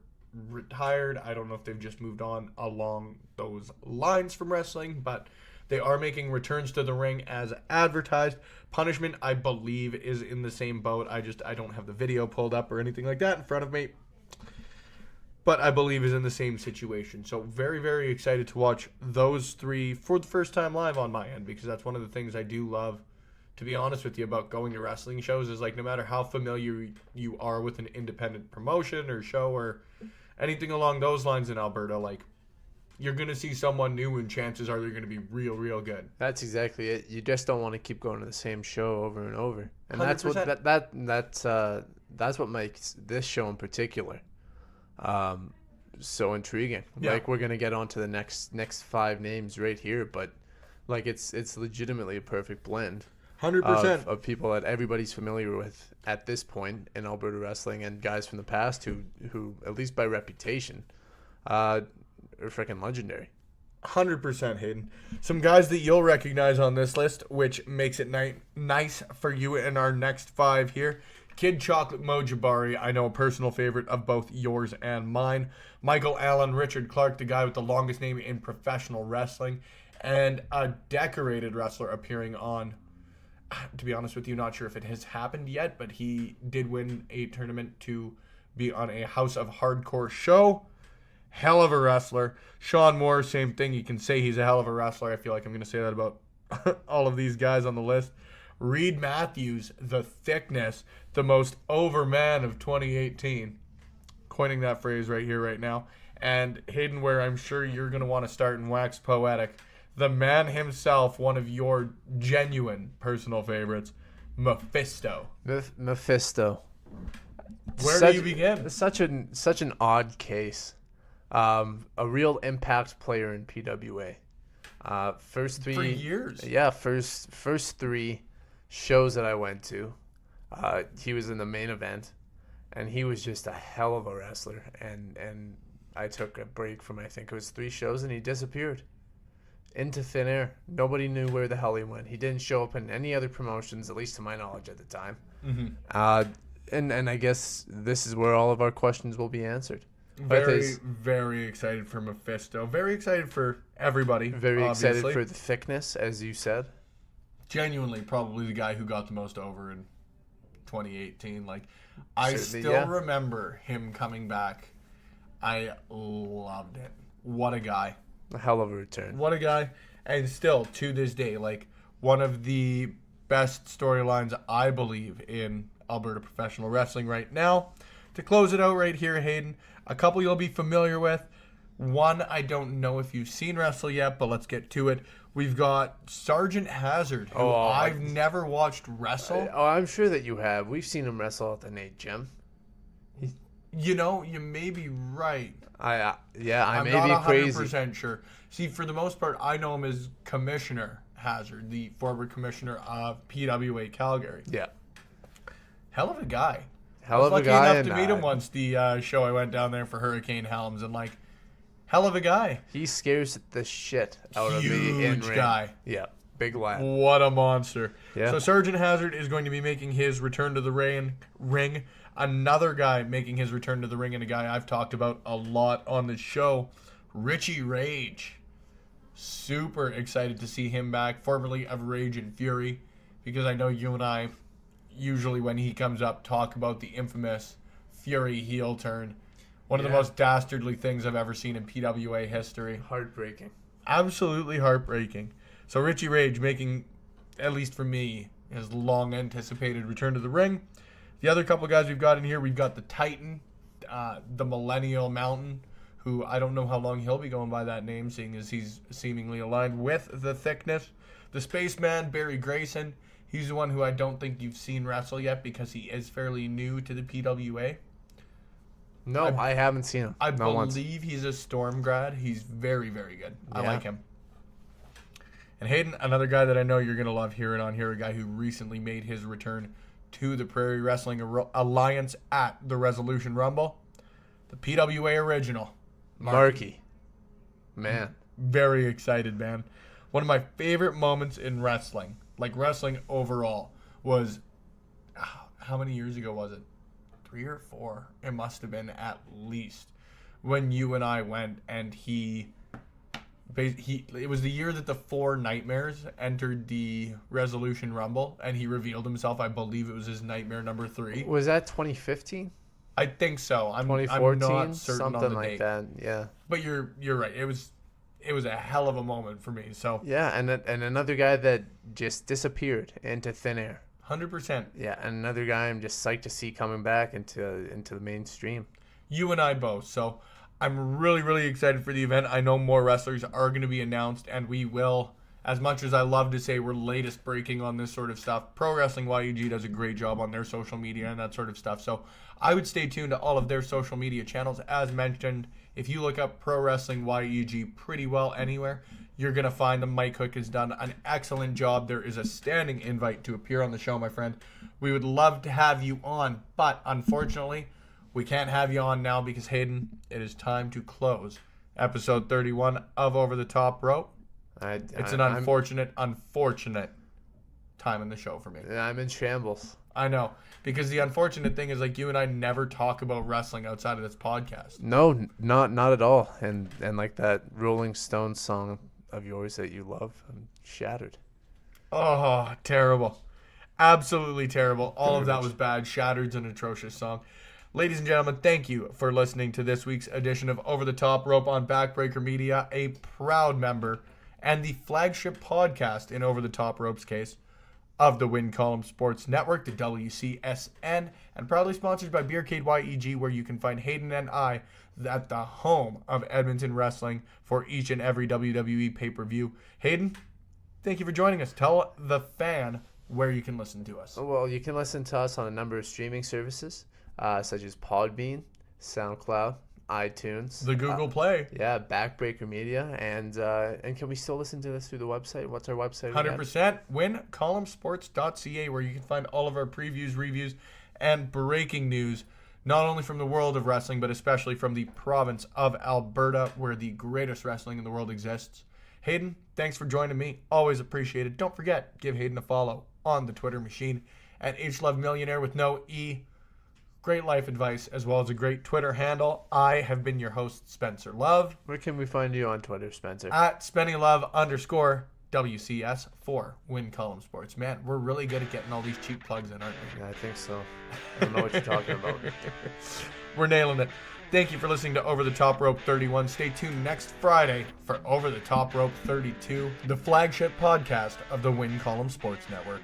retired. I don't know if they've just moved on along those lines from wrestling, but they are making returns to the ring as advertised. Punishment, I believe, is in the same boat. I don't have the video pulled up or anything like that in front of me, but I believe is in the same situation. So very, very excited to watch those three for the first time live on my end, because that's one of the things I do love, to be honest with you, about going to wrestling shows is no matter how familiar you are with an independent promotion or show or anything along those lines in Alberta, you're going to see someone new, and chances are they're going to be real, real good. That's exactly it. You just don't want to keep going to the same show over and over. And 100%. that's what makes this show in particular so intriguing. Yeah. We're going to get on to the next 5 names right here, but it's legitimately a perfect blend 100%. of people that everybody's familiar with at this point in Alberta wrestling, and guys from the past who at least by reputation are freaking legendary. 100%, Hayden. Some guys that you'll recognize on this list, which makes it nice for you in our next 5 here. Kid Chocolate Mojibari, I know a personal favorite of both yours and mine. Michael Allen, Richard Clark, the guy with the longest name in professional wrestling, and a decorated wrestler appearing on, to be honest with you, not sure if it has happened yet, but he did win a tournament to be on a House of Hardcore show. Hell of a wrestler. Sean Moore, same thing. You can say he's a hell of a wrestler. I feel like I'm going to say that about all of these guys on the list. Reed Matthews, the thickness, the most over man of 2018. Coining that phrase right here, right now. And Hayden, where I'm sure you're going to want to start and wax poetic, the man himself, one of your genuine personal favorites, Mephisto. Mephisto. Where do you begin? Such an odd case. A real impact player in PWA. First 3 For years. Yeah, first 3 shows that I went to, he was in the main event, and he was just a hell of a wrestler. And I took a break from, I think it was 3 shows, and he disappeared into thin air. Nobody knew where the hell he went. He didn't show up in any other promotions, at least to my knowledge at the time. Mm-hmm. And I guess this is where all of our questions will be answered. Very excited for Mephisto. Very excited for everybody. Very obviously. excited for the thickness, as you said. Genuinely, probably the guy who got the most over in 2018. I Certainly, still yeah. remember him coming back. I loved it. What a guy. A hell of a return. What a guy. And still, to this day, one of the best storylines, I believe, in Alberta professional wrestling right now. To close it out right here, Hayden, a couple you'll be familiar with. One, I don't know if you've seen wrestle yet, but let's get to it. We've got Sergeant Hazard, who I've never watched wrestle. I'm sure that you have. We've seen him wrestle at the Nate Gym. You know, you may be right. I I'm may not be crazy. 100% sure. See, for the most part, I know him as Commissioner Hazard, the former commissioner of PWA Calgary. Yeah. Hell of a guy. Hell of a guy. I was lucky enough to meet him once, the show I went down there for Hurricane Helms, and like, hell of a guy. He scares the shit out of me in ring. Guy. Yeah. Big lad. What a monster. Yeah. So Sergeant Hazard is going to be making his return to the ring. Another guy making his return to the ring, and a guy I've talked about a lot on the show, Richie Rage. Super excited to see him back, formerly of Rage and Fury, because I know you and I, usually when he comes up, talk about the infamous Fury heel turn. One of the most dastardly things I've ever seen in PWA history. Heartbreaking. Absolutely heartbreaking. So Richie Rage making, at least for me, his long-anticipated return to the ring. The other couple guys we've got in here, we've got the Titan, the Millennial Mountain, who I don't know how long he'll be going by that name, seeing as he's seemingly aligned with the Thickness. The Spaceman, Barry Grayson, he's the one who I don't think you've seen wrestle yet because he is fairly new to the PWA. No, I haven't seen him. I believe he's a Storm grad. He's very, very good. I like him. And Hayden, another guy that I know you're going to love hearing on here, a guy who recently made his return to the Prairie Wrestling Alliance at the Resolution Rumble. The PWA original, Marky. Man. Very excited, man. One of my favorite moments in wrestling, like wrestling overall, was, how many years ago was it? 3 or 4. It must have been at least, when you and I went, and it was the year that the 4 Nightmares entered the Resolution Rumble, and he revealed himself. I believe it was his Nightmare number 3. Was that 2015? I think so. 2014, I'm not certain something on the like date. that. Yeah. But you're right. It was a hell of a moment for me. So yeah, and another guy that just disappeared into thin air. 100%. Yeah, and another guy I'm just psyched to see coming back into the mainstream. You and I both. So I'm really, really excited for the event. I know more wrestlers are going to be announced, and we will, as much as I love to say we're latest breaking on this sort of stuff, ProWrestling YEG does a great job on their social media and that sort of stuff. So I would stay tuned to all of their social media channels. As mentioned, if you look up ProWrestling YEG pretty well anywhere, you're going to find them. Mike Hook has done an excellent job. There is a standing invite to appear on the show, my friend. We would love to have you on, but unfortunately, we can't have you on now because, Hayden, it is time to close episode 31 of Over the Top Rope. It's an unfortunate time in the show for me. I'm in shambles. I know, because the unfortunate thing is, like, you and I never talk about wrestling outside of this podcast. No, not at all. And like that Rolling Stones song of yours that you love, I'm shattered. Oh, terrible. Absolutely terrible. All of that was bad. Shattered's an atrocious song. Ladies and gentlemen, thank you for listening to this week's edition of Over the Top Rope on Backbreaker Media, a proud member and the flagship podcast in Over the Top Rope's case of the Win Column Sports Network, the WCSN, and proudly sponsored by Beercade YEG, where you can find Hayden and I at the home of Edmonton Wrestling for each and every WWE pay-per-view. Hayden, thank you for joining us. Tell the fan where you can listen to us. Well, you can listen to us on a number of streaming services, such as Podbean, SoundCloud, iTunes, the Google Play. Yeah, Backbreaker Media, and can we still listen to this through the website? What's our website? 100%. WinColumnSports.ca, where you can find all of our previews, reviews, and breaking news, not only from the world of wrestling, but especially from the province of Alberta, where the greatest wrestling in the world exists. Hayden, thanks for joining me. Always appreciated. Don't forget, give Hayden a follow on the Twitter machine at HLoveMillionaire with no E. Great life advice, as well as a great Twitter handle. I have been your host, Spencer Love. Where can we find you on Twitter, Spencer? At SpennyLove_WCS for Win Column Sports. Man, we're really good at getting all these cheap plugs in, aren't we? Yeah, I think so. I don't know what you're talking about. We're nailing it. Thank you for listening to Over the Top Rope 31. Stay tuned next Friday for Over the Top Rope 32, the flagship podcast of the Win Column Sports Network.